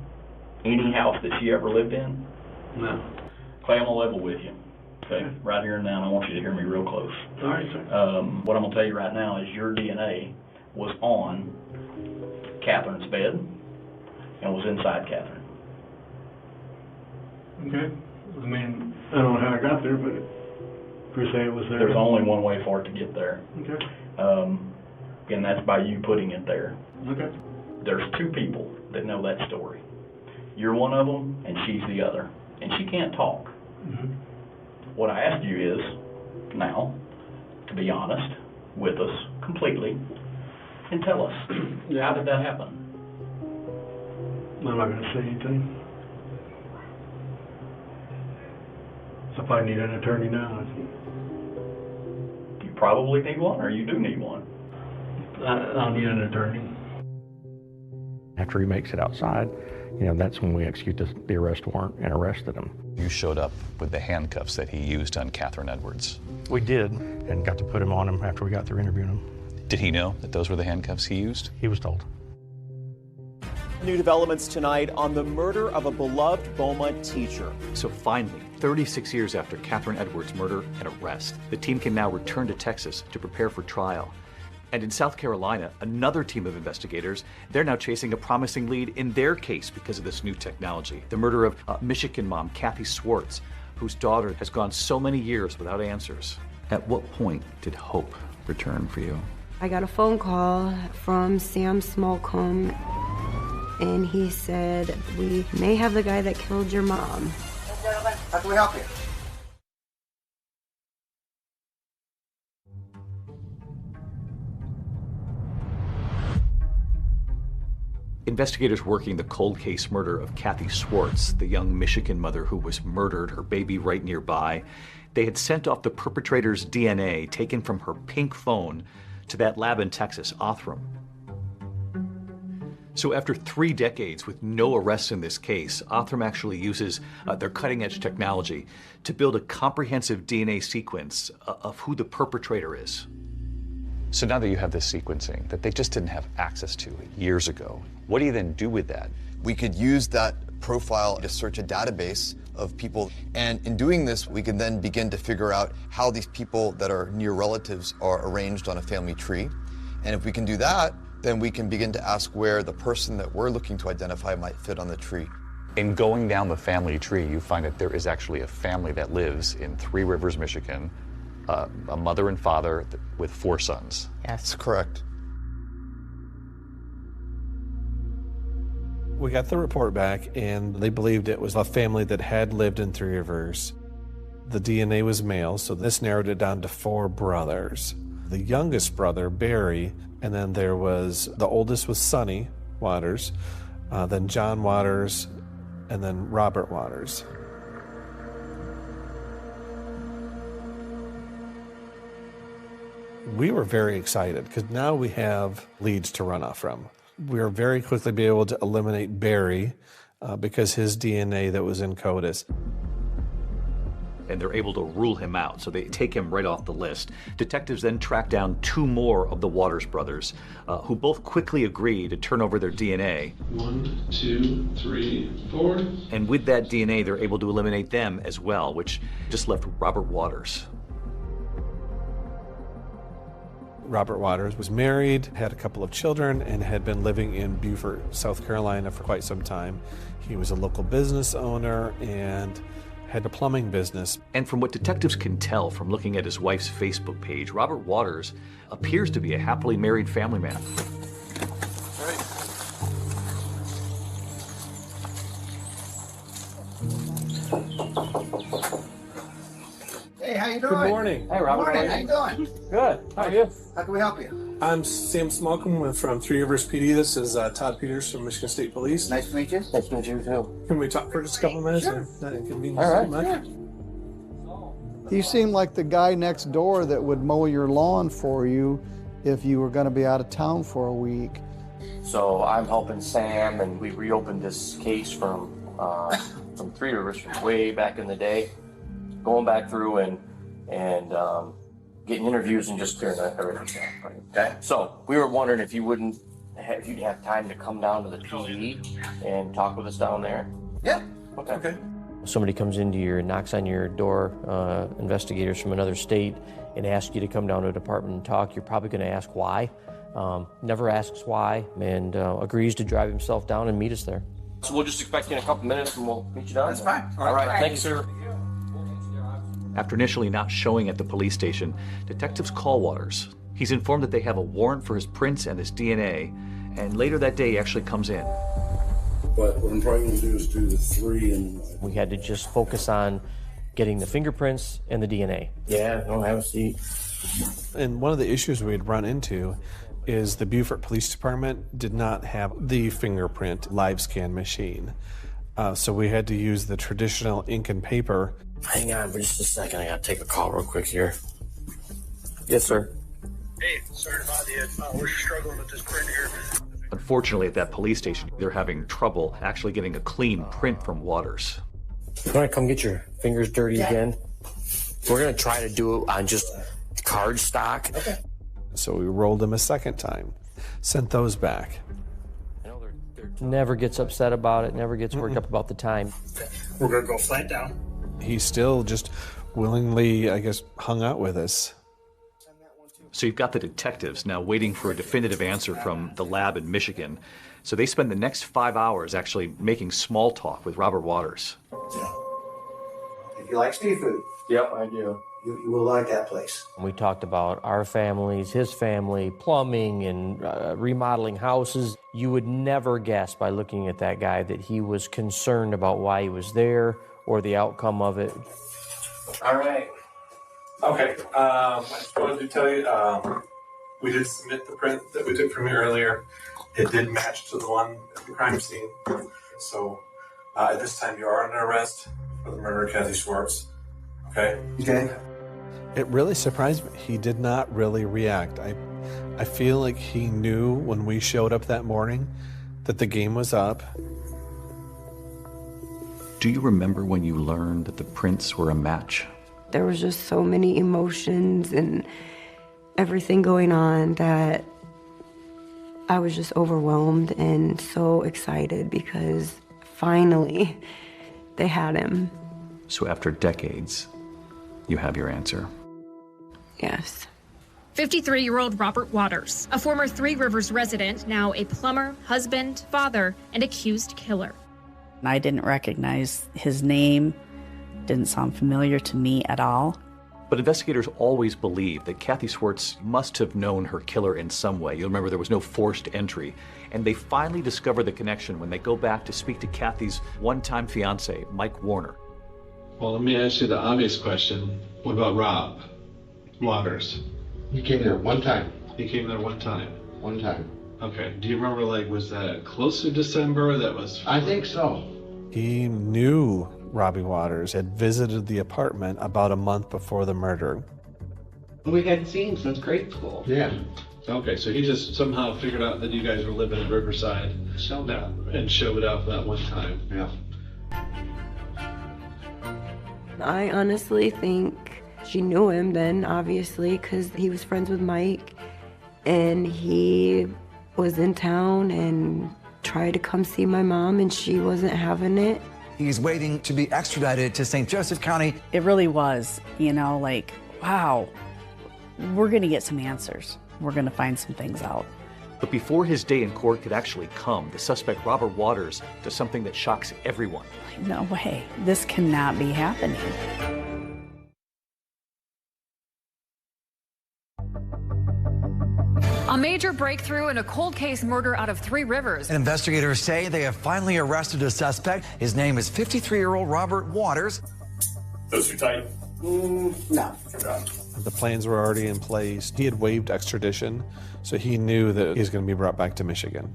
Any house that she ever lived in? No. Clay, I'm going to level with you. Okay? Right here and now, and I want you to hear me real close. All right, sir. What I'm going to tell you right now is your DNA was on Catherine's bed and was inside Catherine. Okay. I mean, I don't know how I got there, but per se it was there. There's only one way for it to get there. Okay. And that's by you putting it there. Okay. There's two people that know that story. You're one of them, and she's the other. And she can't talk. Mm-hmm. What I asked you is, now, to be honest with us completely, and tell us, how did that happen? I'm not going to say anything. So if I need an attorney now, You probably need one, or you do need one. I'll need an attorney. After he makes it outside, that's when we executed the arrest warrant and arrested him. You showed up with the handcuffs that he used on Catherine Edwards. We did, and got to put him on him after we got through interviewing him. Did he know that those were the handcuffs he used? He was told. New developments tonight on the murder of a beloved Beaumont teacher. So finally, 36 years after Catherine Edwards' murder and arrest, the team can now return to Texas to prepare for trial. And in South Carolina, another team of investigators, they're now chasing a promising lead in their case because of this new technology. The murder of Michigan mom Kathy Swartz, whose daughter has gone so many years without answers. At what point did hope return for you? I got a phone call from Sam Smallcombe, and he said, we may have the guy that killed your mom. Gentlemen, how can we help you? Investigators working the cold case murder of Kathy Swartz, the young Michigan mother who was murdered, her baby right nearby, they had sent off the perpetrator's DNA taken from her pink phone to that lab in Texas, Othram. So after 3 decades with no arrests in this case, Othram actually uses their cutting-edge technology to build a comprehensive DNA sequence of who the perpetrator is. So now that you have this sequencing that they just didn't have access to years ago, what do you then do with that? We could use that profile to search a database of people, and in doing this, we can then begin to figure out how these people that are near relatives are arranged on a family tree. And if we can do that, then we can begin to ask where the person that we're looking to identify might fit on the tree. In going down the family tree, you find that there is actually a family that lives in Three Rivers, Michigan, a mother and father with 4 sons. Yes, correct. We got the report back, and they believed it was a family that had lived in Three Rivers. The DNA was male, so this narrowed it down to 4 brothers. The youngest brother, Barry, and then there was, the oldest was Sonny Waters, then John Waters, and then Robert Waters. We were very excited because now we have leads to run off from. We are very quickly be able to eliminate Barry because his DNA that was in CODIS. And they're able to rule him out, so they take him right off the list. Detectives then track down 2 more of the Waters brothers, who both quickly agree to turn over their DNA. 1, 2, 3, 4. And with that DNA, they're able to eliminate them as well, which just left Robert Waters. Robert Waters was married, had a couple of children, and had been living in Beaufort, South Carolina for quite some time. He was a local business owner and had a plumbing business. And from what detectives can tell from looking at his wife's Facebook page, Robert Waters appears to be a happily married family man. Hey, how you doing? Good morning. Hey, Robert. Good morning. How you doing? Good. How are you? How can we help you? I'm Sam Smallcombe from Three Rivers PD. This is Todd Peters from Michigan State Police. Nice to meet you. Nice to meet you, too. Can we talk for just a couple of minutes? Sure. Not inconvenience All right. so much? Sure. He seemed like the guy next door that would mow your lawn for you if you were going to be out of town for a week. So I'm helping Sam, and we reopened this case from Three Rivers from way back in the day, going back through and getting interviews and just clearing everything down. Okay. So we were wondering if you'd have time to come down to the PD and talk with us down there. Yeah. Okay. Somebody comes into your, knocks on your door, investigators from another state, and asks you to come down to a department and talk. You're probably going to ask why. Never asks why, and agrees to drive himself down and meet us there. So we'll just expect you in a couple minutes, and we'll meet you down. That's fine. All right. Thank you, sir. After initially not showing at the police station, detectives call Waters. He's informed that they have a warrant for his prints and his DNA, and later that day he actually comes in. But what I'm probably going to do is do the 3 and... We had to just focus on getting the fingerprints and the DNA. Yeah, don't have a seat. And one of the issues we'd run into is the Beaufort Police Department did not have the fingerprint live scan machine. So we had to use the traditional ink and paper. Hang on for just a second. I gotta take a call real quick here. Yes, sir. Hey, sorry to bother you. We're struggling with this print here. Unfortunately, at that police station, they're having trouble actually getting a clean print from Waters. You want to come get your fingers dirty again? We're going to try to do it on just card stock. Okay. So we rolled them a second time, sent those back. Never gets upset about it, never gets worked up about the time. We're going to go flat down. He still just willingly, I guess, hung out with us. So you've got the detectives now waiting for a definitive answer from the lab in Michigan. So they spend the next 5 hours actually making small talk with Robert Waters. If you like seafood. Yep, I do. You will like that place. We talked about our families, his family, plumbing, and remodeling houses. You would never guess by looking at that guy that he was concerned about why he was there or the outcome of it. All right. Okay. I just wanted to tell you, we did submit the print that we took from you earlier. It did match to the one at the crime scene. So at this time, you are under arrest for the murder of Kathy Schwartz. Okay? Okay. It really surprised me. He did not really react. I feel like he knew when we showed up that morning that the game was up. Do you remember when you learned that the prints were a match? There was just so many emotions and everything going on that I was just overwhelmed and so excited because finally they had him. So after decades, you have your answer. Yes. 53-year-old Robert Waters, a former Three Rivers resident, now a plumber, husband, father, and accused killer. I didn't recognize his name, didn't sound familiar to me at all. But investigators always believed that Kathy Schwartz must have known her killer in some way. You'll remember there was no forced entry. And they finally discover the connection when they go back to speak to Kathy's one-time fiancé, Mike Warner. Well, let me ask you the obvious question. What about Rob Waters? He came there one time. He came there one time? One time. Okay. Do you remember, like, was that close to December? That was... I think so. He knew Robbie Waters, had visited the apartment about a month before the murder. We hadn't seen him since grade school. Yeah. Okay, so he just somehow figured out that you guys were living in Riverside and showed up that one time. Yeah. I honestly think she knew him then, obviously, because he was friends with Mike, and he was in town and tried to come see my mom, and she wasn't having it. He's waiting to be extradited to St. Joseph County. It really was, like, wow, we're going to get some answers. We're going to find some things out. But before his day in court could actually come, the suspect, Robert Waters, does something that shocks everyone. No way. This cannot be happening. A major breakthrough in a cold case murder out of Three Rivers. And investigators say they have finally arrested a suspect. His name is 53-year-old Robert Waters. Those too tight? No. The plans were already in place. He had waived extradition, so he knew that he's going to be brought back to Michigan.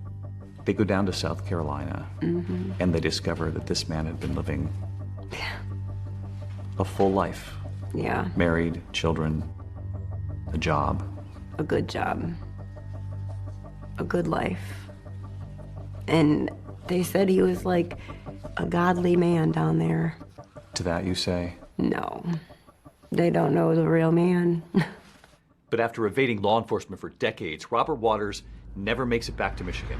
They go down to South Carolina, and they discover that this man had been living a full life. Yeah. Married, children, a job. A good job. A good life. And they said he was like a godly man down there. To that you say? No. They don't know the real man. But after evading law enforcement for decades, Robert Waters never makes it back to Michigan.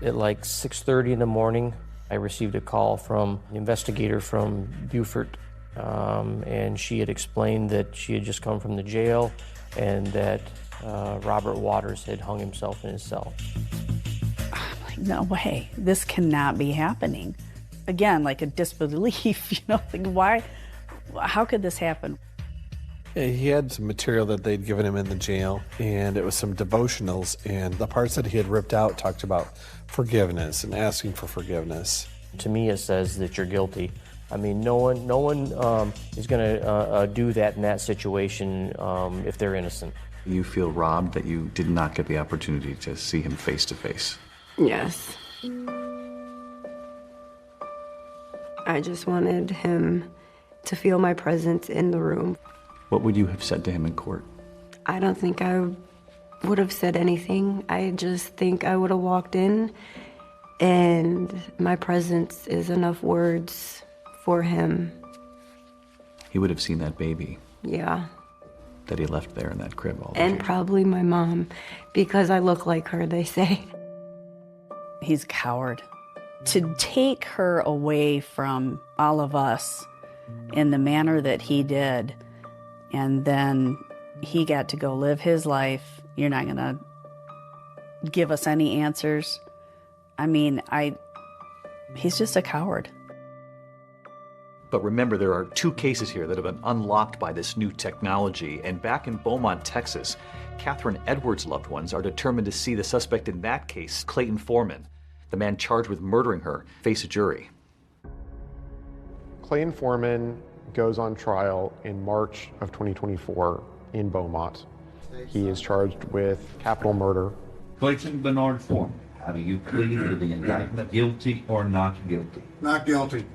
At like 6:30 in the morning, I received a call from an investigator from Beaufort, and she had explained that she had just come from the jail and that Robert Waters had hung himself in his cell. I'm like, no way. This cannot be happening. Again, like a disbelief, like why? How could this happen? Yeah, he had some material that they'd given him in the jail, and it was some devotionals, and the parts that he had ripped out talked about forgiveness and asking for forgiveness. To me, it says that you're guilty. I mean, no one is going to do that in that situation if they're innocent. You feel robbed that you did not get the opportunity to see him face to face. Yes. I just wanted him to feel my presence in the room. What would you have said to him in court? I don't think I would have said anything. I just think I would have walked in, and my presence is enough words for him. He would have seen that baby Yeah. that he left there in that crib all And probably my mom, because I look like her, they say. He's a coward. To take her away from all of us in the manner that he did, and then he got to go live his life. You're not going to give us any answers. I mean, he's just a coward. But remember, there are 2 cases here that have been unlocked by this new technology. And back in Beaumont, Texas, Catherine Edwards' loved ones are determined to see the suspect in that case, Clayton Foreman, the man charged with murdering her, face a jury. Clayton Foreman goes on trial in March of 2024 in Beaumont. He is charged with capital murder. Clayton Bernard Foreman, how do you plead to the indictment, guilty or not guilty? Not guilty.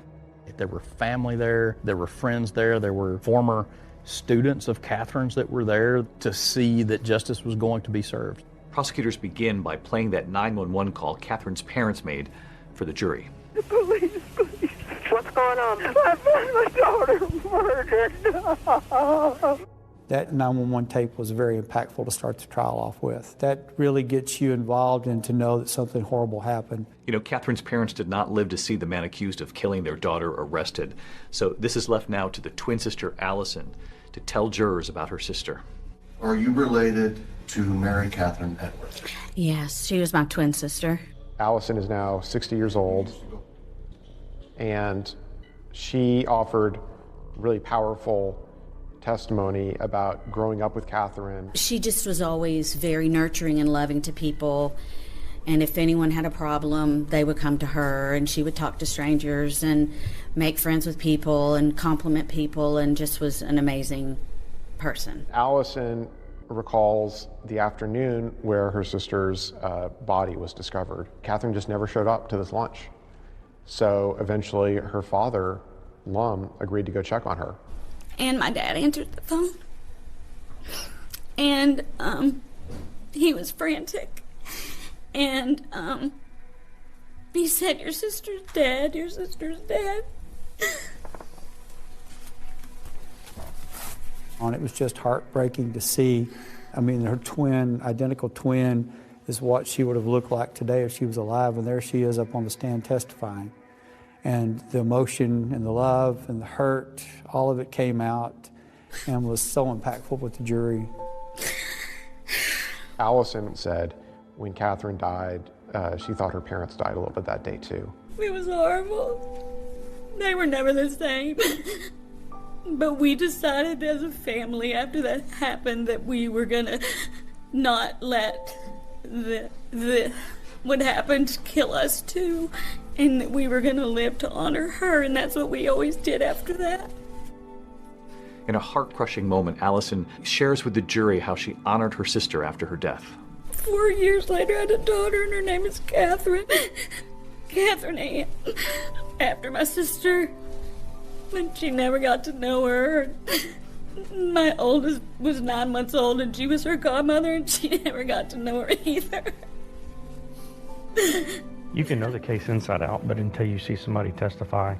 There were family there, there were friends there, there were former students of Catherine's that were there to see that justice was going to be served. Prosecutors begin by playing that 911 call Catherine's parents made for the jury. Police, please. What's going on? I found my daughter murdered. That 911 tape was very impactful to start the trial off with. That really gets you involved and to know that something horrible happened. You know, Catherine's parents did not live to see the man accused of killing their daughter arrested. So this is left now to the twin sister, Allison, to tell jurors about her sister. Are you related to Mary Catherine Edwards? Yes, she was my twin sister. Allison is now 60 years old, and she offered really powerful testimony about growing up with Catherine. She just was always very nurturing and loving to people. And if anyone had a problem, they would come to her, and she would talk to strangers and make friends with people and compliment people, and just was an amazing person. Allison recalls the afternoon where her sister's body was discovered. Catherine just never showed up to this lunch. So eventually her father, Lum, agreed to go check on her. And my dad answered the phone. And he was frantic. And he said, "Your sister's dead, your sister's dead." And it was just heartbreaking to see. I mean, her twin, identical twin, is what she would have looked like today if she was alive. And there she is up on the stand testifying. And the emotion and the love and the hurt, all of it came out and was so impactful with the jury. Allison said when Catherine died, she thought her parents died a little bit that day too. It was horrible. They were never the same. But we decided as a family after that happened that we were gonna not let what happened kill us too, and that we were gonna live to honor her, and that's what we always did after that. In a heart-crushing moment, Allison shares with the jury how she honored her sister after her death. 4 years later, I had a daughter, and her name is Catherine. Catherine Ann, after my sister. But she never got to know her. My oldest was 9 months old, and she was her godmother, and she never got to know her either. You can know the case inside out, but until you see somebody testify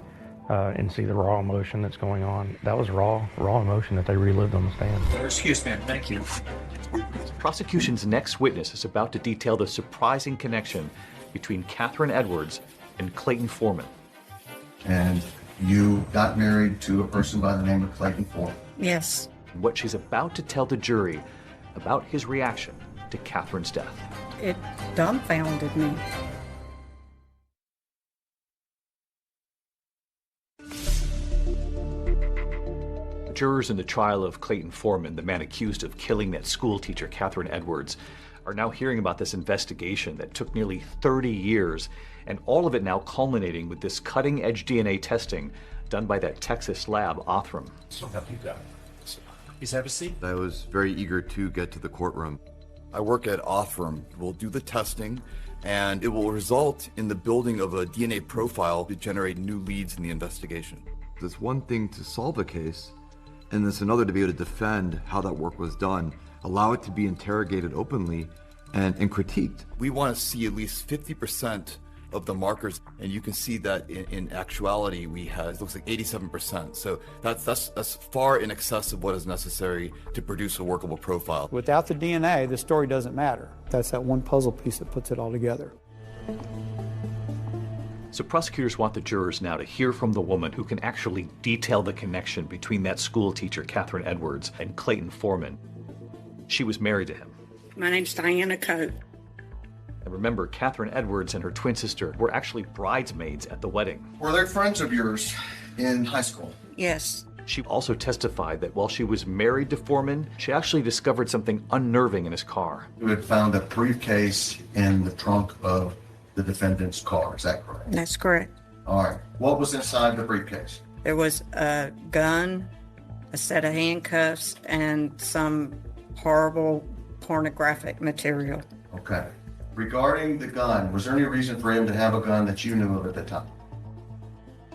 and see the raw emotion that's going on, that was raw emotion that they relived on the stand. Excuse me, thank you. Prosecution's next witness is about to detail the surprising connection between Catherine Edwards and Clayton Foreman. And you got married to a person by the name of Clayton Foreman. Yes. And what she's about to tell the jury about his reaction to Catherine's death. It dumbfounded me. Jurors in the trial of Clayton Foreman, the man accused of killing that school teacher, Catherine Edwards, are now hearing about this investigation that took nearly 30 years, and all of it now culminating with this cutting-edge DNA testing done by that Texas lab, Othram. Please have a seat. I was very eager to get to the courtroom. I work at Othram. We'll do the testing, and it will result in the building of a DNA profile to generate new leads in the investigation. It's one thing to solve a case, and it's another to be able to defend how that work was done allow it to be interrogated openly and critiqued. We want to see at least 50% of the markers, and you can see that in actuality we had, it looks like 87%. So that's far in excess of what is necessary to produce a workable profile. Without the DNA, the story doesn't matter. That's that one puzzle piece that puts it all together. So prosecutors want the jurors now to hear from the woman who can actually detail the connection between that school teacher, Catherine Edwards, and Clayton Foreman. She was married to him. My name's Diana Coate. And remember, Catherine Edwards and her twin sister were actually bridesmaids at the wedding. Were they friends of yours in high school? Yes. She also testified that while she was married to Foreman, she actually discovered something unnerving in his car. You had found a briefcase in the trunk of the defendant's car, is that correct? That's correct. All right. What was inside the briefcase? There was a gun, a set of handcuffs, and some horrible pornographic material. Okay. Regarding the gun, was there any reason for him to have a gun that you knew of at the time?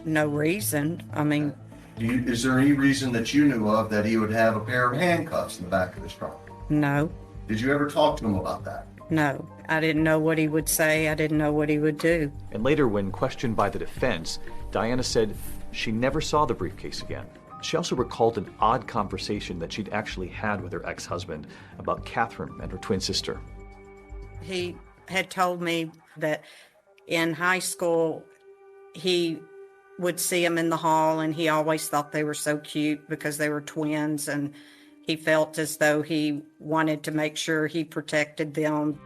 No reason. I mean... Is there any reason that you knew of that he would have a pair of handcuffs in the back of his trunk? No. Did you ever talk to him about that? No. I didn't know what he would say. I didn't know what he would do. And later, when questioned by the defense, Diana said she never saw the briefcase again. She also recalled an odd conversation that she'd actually had with her ex-husband about Catherine and her twin sister. He had told me that in high school, he would see them in the hall, and he always thought they were so cute because they were twins, and he felt as though he wanted to make sure he protected them.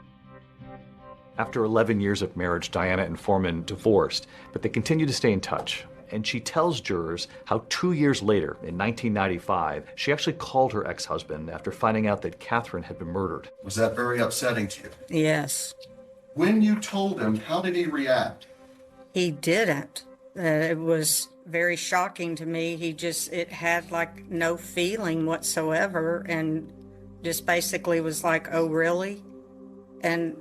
After 11 years of marriage, Diana and Foreman divorced, but they continue to stay in touch. And she tells jurors how 2 years later, in 1995, she actually called her ex-husband after finding out that Catherine had been murdered. Was that very upsetting to you? Yes. When you told him, how did he react? He didn't. It was very shocking to me. It had like no feeling whatsoever, and just basically was like, oh, really? And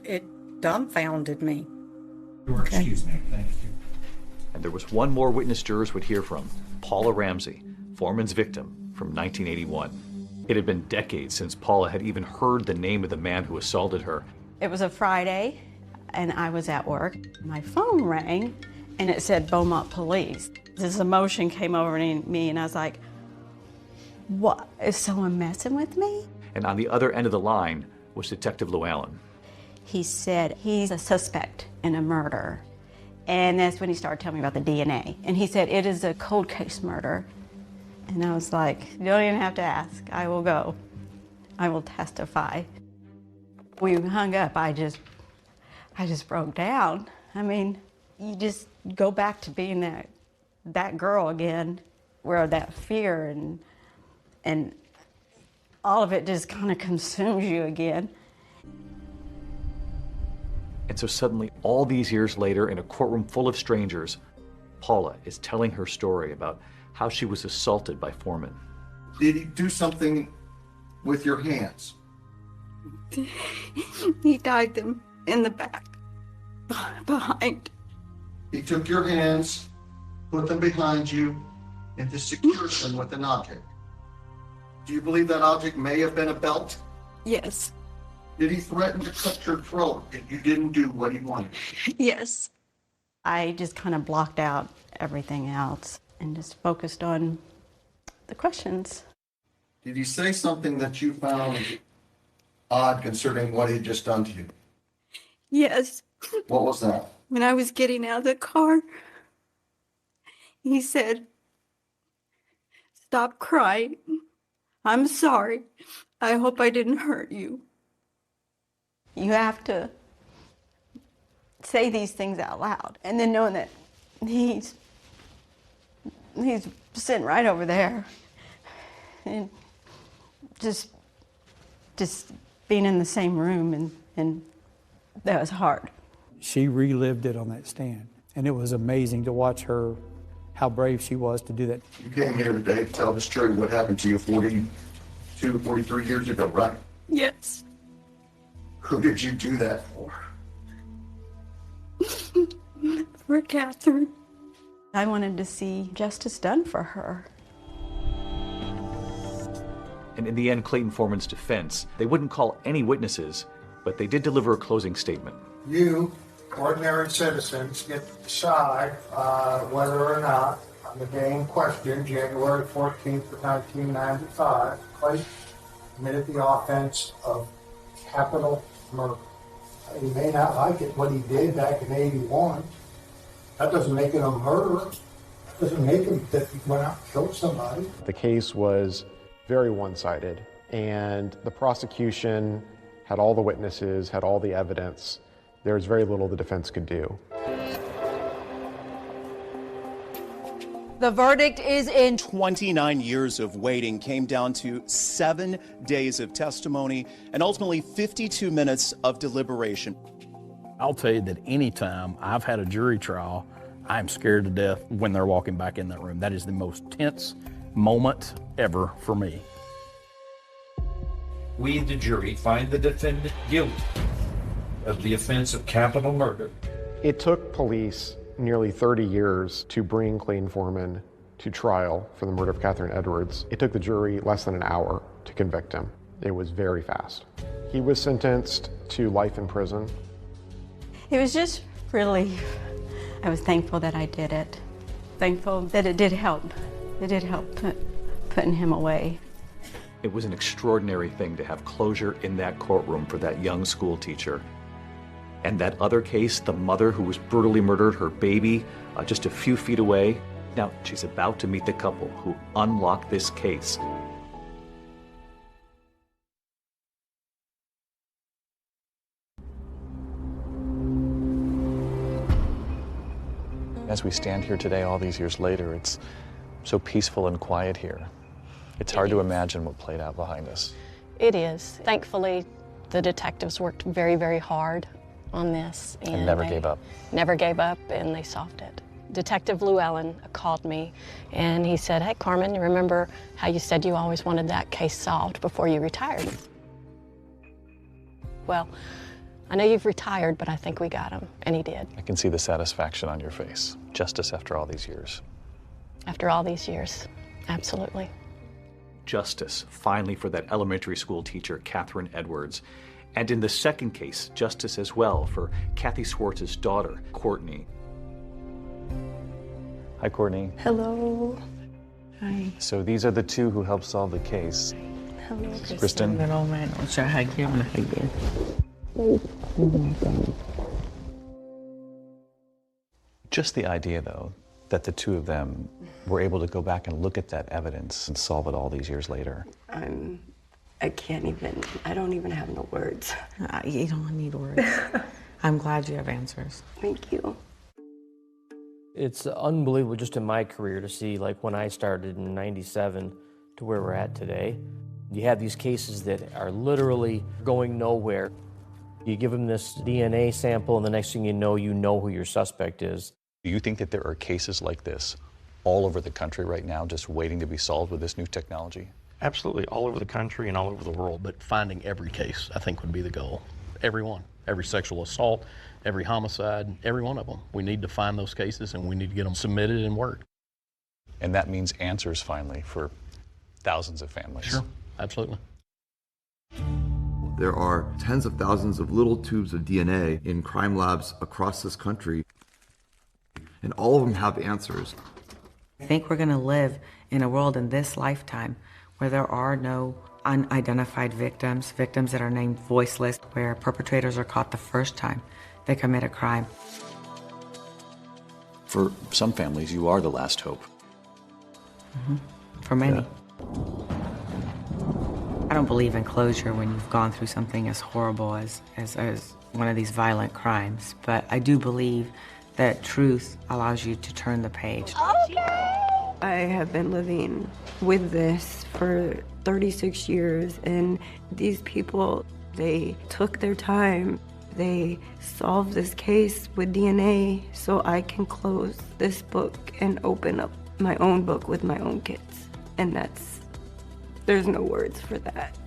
it dumbfounded me. Excuse me, thank you. And there was one more witness jurors would hear from, Paula Ramsey, Foreman's victim from 1981. It had been decades since Paula had even heard the name of the man who assaulted her. It was a Friday, and I was at work. My phone rang, and it said Beaumont Police. This emotion came over me, and I was like, what, is someone messing with me? And on the other end of the line was Detective Llewellyn. He said he's a suspect in a murder. And that's when he started telling me about the DNA. And he said, it is a cold case murder. And I was like, you don't even have to ask. I will go. I will testify. When we hung up, I just broke down. I mean, you just go back to being that girl again, where that fear and all of it just kind of consumes you again. And so suddenly, all these years later, in a courtroom full of strangers, Paula is telling her story about how she was assaulted by Foreman. Did he do something with your hands? He tied them in the back, behind. He took your hands, put them behind you, and secured them with an object. Do you believe that object may have been a belt? Yes. Did he threaten to cut your throat if you didn't do what he wanted? Yes. I just kind of blocked out everything else and just focused on the questions. Did he say something that you found odd concerning what he'd just done to you? Yes. What was that? When I was getting out of the car, he said, "Stop crying. I'm sorry. I hope I didn't hurt you." You have to say these things out loud, and then knowing that he's sitting right over there, and just being in the same room, and that was hard. She relived it on that stand, and it was amazing to watch her, how brave she was to do that. You came here today to tell us truly what happened to you 42, 43 years ago, right? Yes. Who did you do that for? For Catherine. I wanted to see justice done for her. And in the end, Clayton Foreman's defense, they wouldn't call any witnesses, but they did deliver a closing statement. You, ordinary citizens, get to decide whether or not, on the day in question, January 14th of 1995, Clayton committed the offense of capital murder. He may not like it, what he did back in 81. That doesn't make it a murder. That doesn't make him that he went out and killed somebody. The case was very one-sided, and the prosecution had all the witnesses, had all the evidence. There was very little the defense could do. The verdict is in. 29 years of waiting came down to 7 days of testimony and ultimately 52 minutes of deliberation. I'll tell you that anytime I've had a jury trial, I'm scared to death when they're walking back in that room. That is the most tense moment ever for me. We, the jury, find the defendant guilty of the offense of capital murder. It took police nearly 30 years to bring Clayton Foreman to trial for the murder of Catherine Edwards. It took the jury less than an hour to convict him. It was very fast. He was sentenced to life in prison. It was just really, I was thankful that I did it. Thankful that it did help. It did help putting him away. It was an extraordinary thing to have closure in that courtroom for that young school teacher. And that other case, the mother who was brutally murdered, her baby, just a few feet away. Now, she's about to meet the couple who unlocked this case. As we stand here today, all these years later, it's so peaceful and quiet here. It's hard to imagine what played out behind us. It is. Thankfully, the detectives worked very, very hard on this. And never gave up. Never gave up, and they solved it. Detective Llewellyn called me, and he said, "Hey, Carmen, you remember how you said you always wanted that case solved before you retired? Well, I know you've retired, but I think we got him," and he did. I can see the satisfaction on your face. Justice after all these years. After all these years, absolutely. Justice, finally, for that elementary school teacher, Catherine Edwards. And in the second case, justice as well for Kathy Swartz's daughter, Courtney. Hi, Courtney. Hello. Hi. So these are the two who helped solve the case. Hello, Kristen. Just the idea, though, that the two of them were able to go back and look at that evidence and solve it all these years later. I can't even, I don't even have no words. You don't need words. I'm glad you have answers. Thank you. It's unbelievable just in my career to see, like, when I started in '97 to where we're at today. You have these cases that are literally going nowhere. You give them this DNA sample, and the next thing you know who your suspect is. Do you think that there are cases like this all over the country right now just waiting to be solved with this new technology? Absolutely, all over the country and all over the world. But finding every case, I think, would be the goal. Every one. Every sexual assault, every homicide, every one of them. We need to find those cases, and we need to get them submitted and worked. And that means answers, finally, for thousands of families. Sure, absolutely. There are tens of thousands of little tubes of DNA in crime labs across this country, and all of them have answers. I think we're going to live in a world in this lifetime where there are no unidentified victims, victims that are named voiceless, where perpetrators are caught the first time they commit a crime. For some families, you are the last hope. For many. Yeah. I don't believe in closure when you've gone through something as horrible as one of these violent crimes, but I do believe that truth allows you to turn the page. I have been living with this for 36 years, and these people, they took their time. They solved this case with DNA so I can close this book and open up my own book with my own kids. And there's no words for that.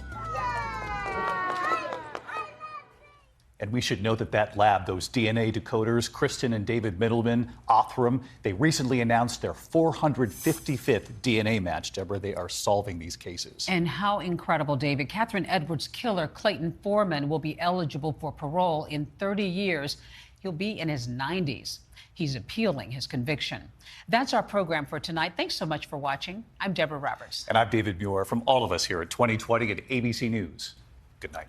And we should know that that lab, those DNA decoders, Kristen and David Middleman, Othram, they recently announced their 455th DNA match. Deborah, they are solving these cases. And how incredible, David. Catherine Edwards' killer, Clayton Foreman, will be eligible for parole in 30 years. He'll be in his 90s. He's appealing his conviction. That's our program for tonight. Thanks so much for watching. I'm Deborah Roberts. And I'm David Muir. From all of us here at 2020 at ABC News, good night.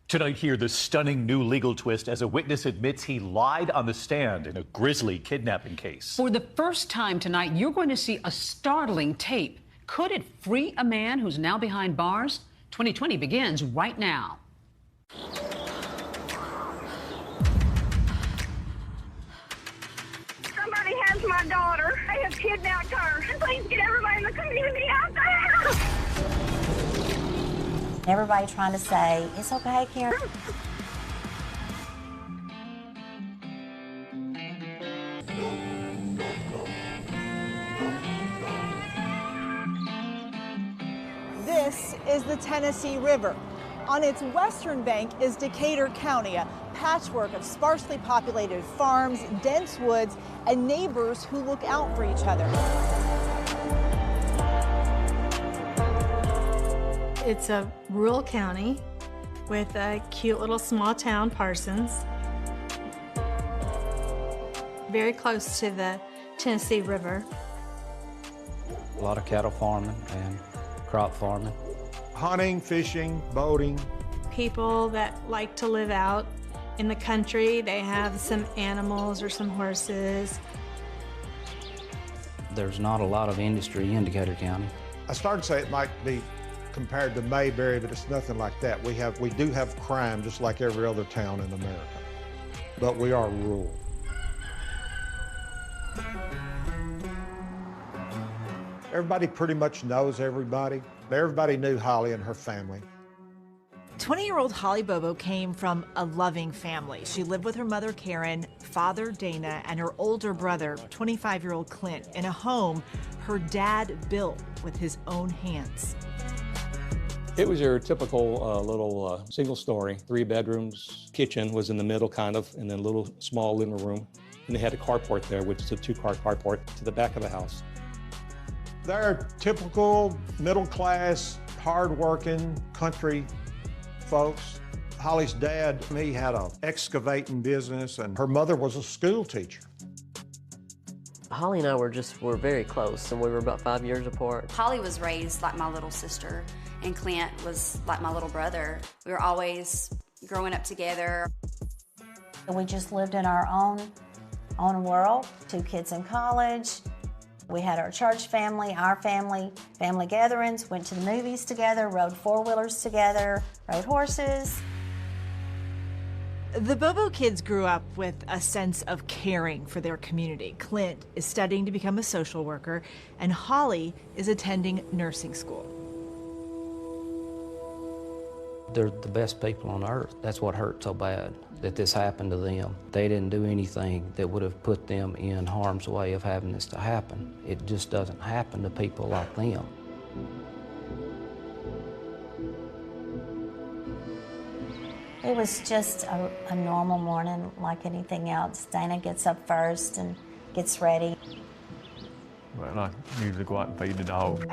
Tonight here, the stunning new legal twist as a witness admits he lied on the stand in a grisly kidnapping case. For the first time tonight, you're going to see a startling tape. Could it free a man who's now behind bars? 2020 begins right now. Somebody has my daughter. They have kidnapped her. Please get everybody in the community out there. Everybody trying to say, it's okay, Karen. This is the Tennessee River. On its western bank is Decatur County, a patchwork of sparsely populated farms, dense woods, and neighbors who look out for each other. It's a rural county with a cute little small town, Parsons. Very close to the Tennessee River. A lot of cattle farming and crop farming. Hunting, fishing, boating. People that like to live out in the country, they have some animals or some horses. There's not a lot of industry in Decatur County. I started to say it might be compared to Mayberry, but it's nothing like that. We do have crime just like every other town in America, but we are rural. Everybody pretty much knows everybody. Everybody knew Holly and her family. 20-year-old Holly Bobo came from a loving family. She lived with her mother, Karen, father, Dana, and her older brother, 25-year-old Clint, in a home her dad built with his own hands. It was your typical little single story, 3 bedrooms, kitchen was in the middle kind of, and then a little small living room. And they had a carport there, which is a 2-car carport to the back of the house. They're typical middle-class, hard-working country folks. Holly's dad, he had an excavating business, and her mother was a school teacher. Holly and I were very close, and we were about 5 years apart. Holly was raised like my little sister, and Clint was like my little brother. We were always growing up together. We just lived in our own world, 2 kids in college. We had our church family, our family gatherings, went to the movies together, rode 4-wheelers together, rode horses. The Bobo kids grew up with a sense of caring for their community. Clint is studying to become a social worker, and Holly is attending nursing school. They're the best people on earth. That's what hurt so bad, that this happened to them. They didn't do anything that would have put them in harm's way of having this to happen. It just doesn't happen to people like them. It was just a normal morning like anything else. Dana gets up first and gets ready. Well, I usually go out and feed the dog.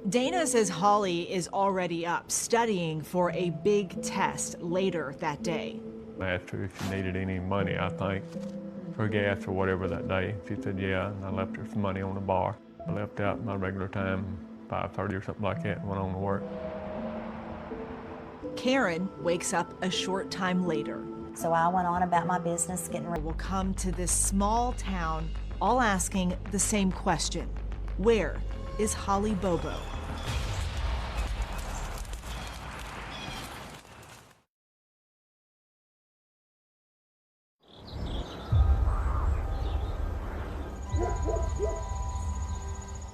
Dana says Holly is already up, studying for a big test later that day. I asked her if she needed any money, I think, for gas or whatever that day. She said, yeah, and I left her some money on the bar. I left out my regular time, 5:30 or something like that, and went on to work. Karen wakes up a short time later. So I went on about my business, getting ready. We'll come to this small town, all asking the same question. Where is Holly Bobo?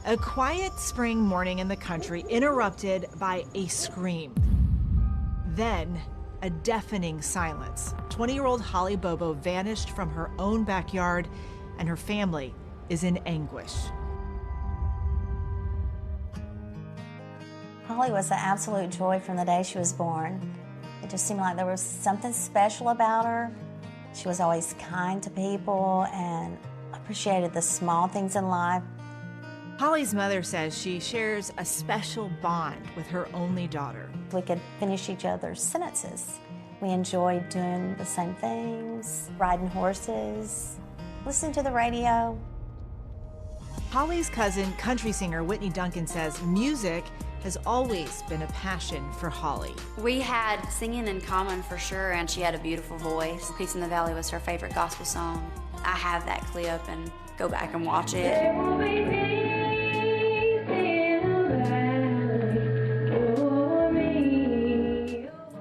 A quiet spring morning in the country interrupted by a scream. Then, a deafening silence. 20-year-old Holly Bobo vanished from her own backyard, and her family is in anguish. Holly was an absolute joy from the day she was born. It just seemed like there was something special about her. She was always kind to people and appreciated the small things in life. Holly's mother says she shares a special bond with her only daughter. We could finish each other's sentences. We enjoyed doing the same things, riding horses, listening to the radio. Holly's cousin, country singer Whitney Duncan, says music has always been a passion for Holly. We had singing in common for sure, and she had a beautiful voice. Peace in the Valley was her favorite gospel song. I have that clip and go back and watch it.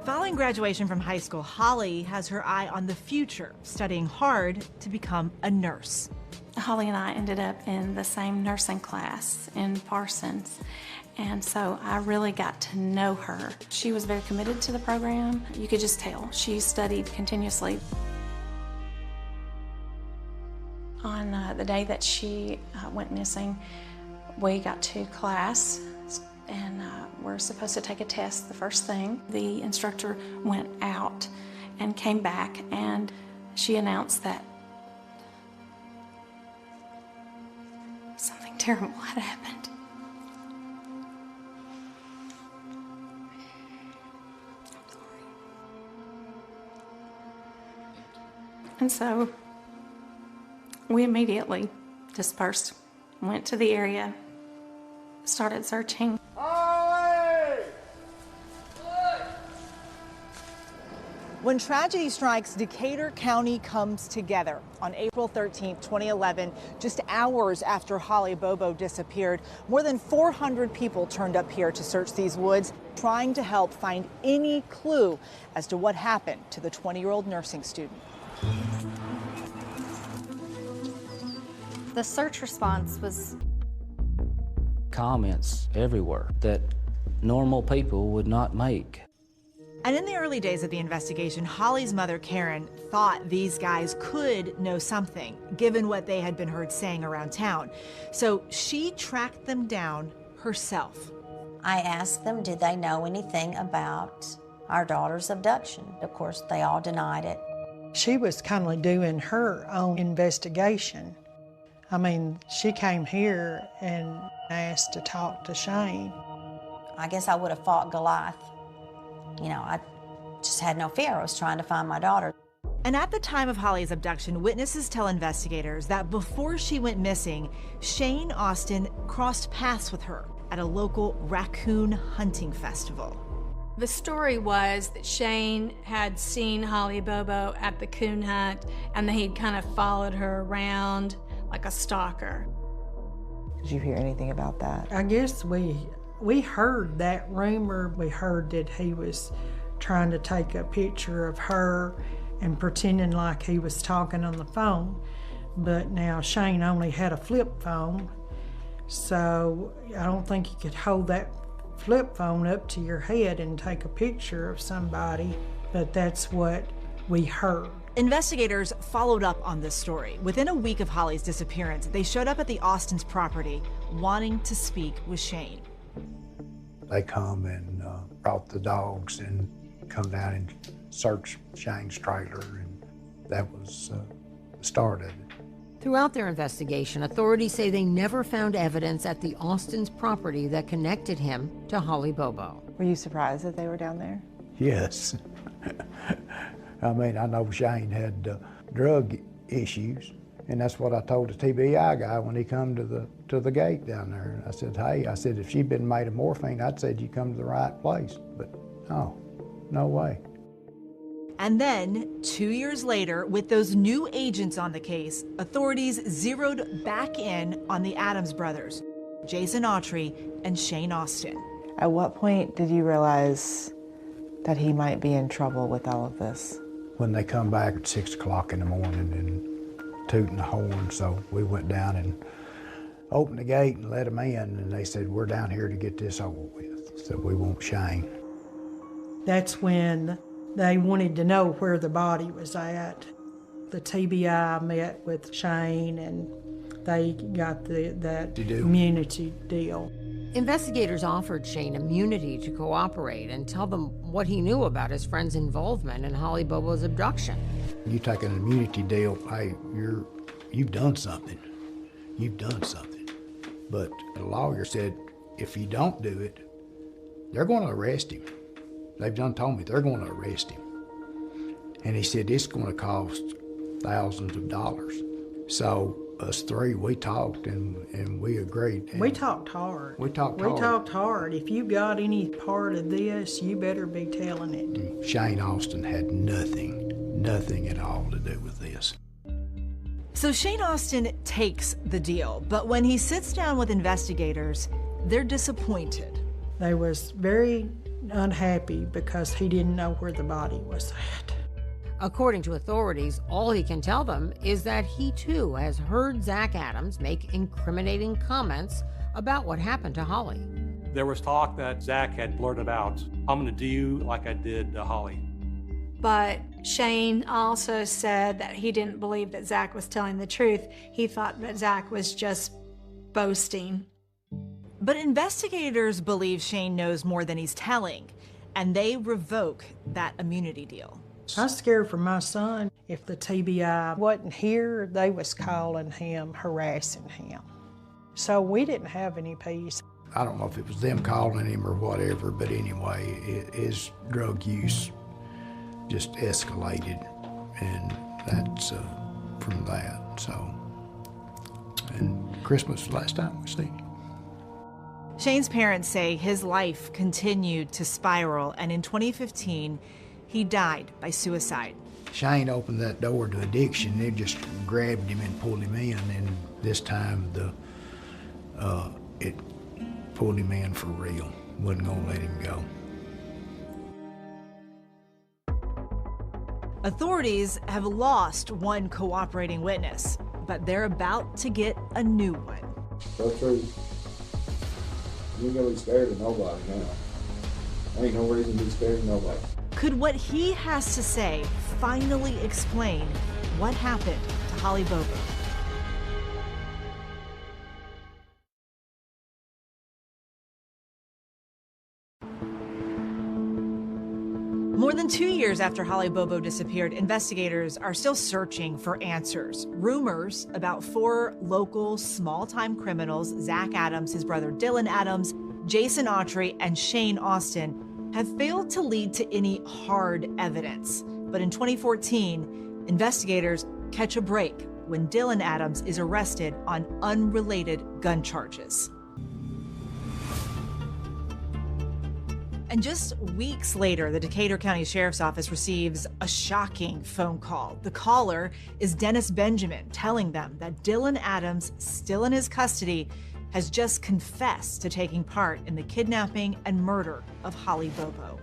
Following graduation from high school, Holly has her eye on the future, studying hard to become a nurse. Holly and I ended up in the same nursing class in Parsons, and so I really got to know her. She was very committed to the program. You could just tell. She studied continuously. On the day that she went missing, we got to class and we're supposed to take a test the first thing. The instructor went out and came back, and she announced that something terrible had happened. And so we immediately dispersed, went to the area, started searching. When tragedy strikes, Decatur County comes together. On April 13, 2011, just hours after Holly Bobo disappeared, more than 400 people turned up here to search these woods, trying to help find any clue as to what happened to the 20-year-old nursing student. The search response was comments everywhere that normal people would not make. And in the early days of the investigation, Holly's mother, Karen, thought these guys could know something, given what they had been heard saying around town. So she tracked them down herself. I asked them, did they know anything about our daughter's abduction? Of course, they all denied it. She was kind of doing her own investigation. I mean, she came here and asked to talk to Shane. I guess I would have fought Goliath. You know, I just had no fear. I was trying to find my daughter. And at the time of Holly's abduction, witnesses tell investigators that before she went missing, Shane Austin crossed paths with her at a local raccoon hunting festival. The story was that Shane had seen Holly Bobo at the coon hunt, and that he'd kind of followed her around like a stalker. Did you hear anything about that? I guess we heard that rumor. We heard that he was trying to take a picture of her and pretending like he was talking on the phone. But now Shane only had a flip phone, so I don't think you could hold that flip phone up to your head and take a picture of somebody, but that's what we heard. Investigators followed up on this story. Within a week of Holly's disappearance, they showed up at the Austins' property wanting to speak with Shane. They come and brought the dogs and come down and search Shane's trailer, and that was the start of it. Throughout their investigation, authorities say they never found evidence at the Austins' property that connected him to Holly Bobo. Were you surprised that they were down there? Yes. I mean, I know Shane had drug issues, and that's what I told the TBI guy when he come to the gate down there. I said, hey, I said, if she'd been made of morphine, I'd said you come to the right place. But no way. And then, 2 years later, with those new agents on the case, authorities zeroed back in on the Adams brothers, Jason Autry and Shane Austin. At what point did you realize that he might be in trouble with all of this? When they come back at 6 o'clock in the morning and tooting the horn, so we went down and opened the gate and let them in, and they said, we're down here to get this over with, so we want Shane. That's when they wanted to know where the body was at. The TBI met with Shane, and they got that immunity deal. Investigators offered Shane immunity to cooperate and tell them what he knew about his friend's involvement in Holly Bobo's abduction. You take an immunity deal, hey, you've done something. You've done something. But the lawyer said, if you don't do it, they're going to arrest him. They've done told me they're going to arrest him. And he said, it's going to cost thousands of dollars. So us three, we talked and we agreed. And we talked hard. We talked hard. If you got any part of this, you better be telling it. Shane Austin had nothing at all to do with this. So Shane Austin takes the deal, but when he sits down with investigators, they're disappointed. They was very unhappy because he didn't know where the body was at. According to authorities, all he can tell them is that he too has heard Zach Adams make incriminating comments about what happened to Holly. There was talk that Zach had blurted out, I'm gonna do you like I did to Holly. But Shane also said that he didn't believe that Zach was telling the truth. He thought that Zach was just boasting. But investigators believe Shane knows more than he's telling, and they revoke that immunity deal. I was scared for my son. If the TBI wasn't here, they was calling him, harassing him. So we didn't have any peace. I don't know if it was them calling him or whatever, but anyway, his drug use just escalated, and that's from that. So, and Christmas was the last time we seen him. Shane's parents say his life continued to spiral, and in 2015, he died by suicide. Shane opened that door to addiction. It just grabbed him and pulled him in, and this time it pulled him in for real. Wasn't gonna let him go. Authorities have lost one cooperating witness, but they're about to get a new one. So true. You ain't gonna be scared of nobody now. Ain't no reason to be scared of nobody. Could what he has to say finally explain what happened to Holly Bobo? More than 2 years after Holly Bobo disappeared, investigators are still searching for answers. Rumors about 4 local small-time criminals, Zach Adams, his brother Dylan Adams, Jason Autry, and Shane Austin, have failed to lead to any hard evidence. But in 2014, investigators catch a break when Dylan Adams is arrested on unrelated gun charges. And just weeks later, the Decatur County Sheriff's Office receives a shocking phone call. The caller is Dennis Benjamin, telling them that Dylan Adams, still in his custody, has just confessed to taking part in the kidnapping and murder of Holly Bobo.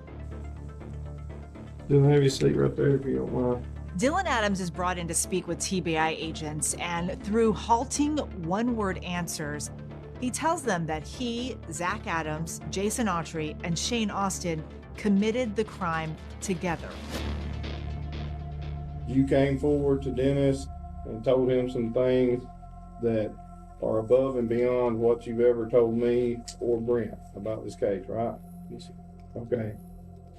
Dylan, have your seat right there if you don't mind. Dylan Adams is brought in to speak with TBI agents, and through halting one-word answers, he tells them that he, Zach Adams, Jason Autry, and Shane Austin committed the crime together. You came forward to Dennis and told him some things that are above and beyond what you've ever told me or Brent about this case, right? Okay.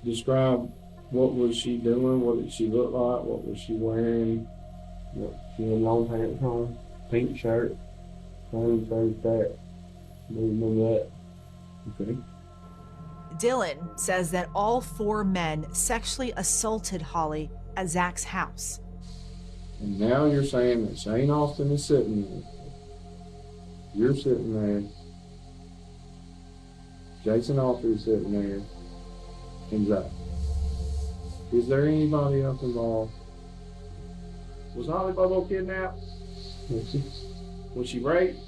Describe what was she doing? What did she look like? What was she wearing? She had long pants on, pink shirt, clothes like that. That. Okay. Dylan says that all 4 men sexually assaulted Holly at Zach's house. And now you're saying that Shane Austin is sitting there. You're sitting there. Jason Autry is sitting there. And Zach. Is there anybody else involved? Was Holly Bobo kidnapped? Was she raped?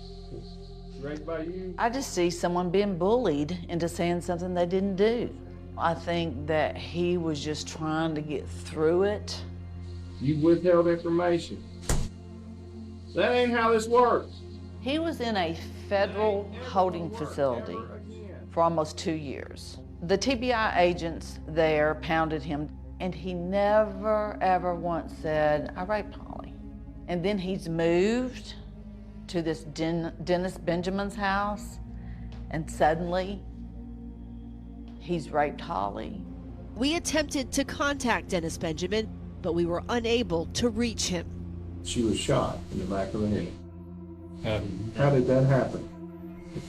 Raped by you? I just see someone being bullied into saying something they didn't do. I think that he was just trying to get through it. You withheld information. That ain't how this works. He was in a federal holding facility for almost 2 years. The TBI agents there pounded him, and he never, ever once said, I raped Holly. And then he's moved to this Dennis Benjamin's house, and suddenly he's raped Holly. We attempted to contact Dennis Benjamin, but we were unable to reach him. She was shot in the back of the head. How did that happen?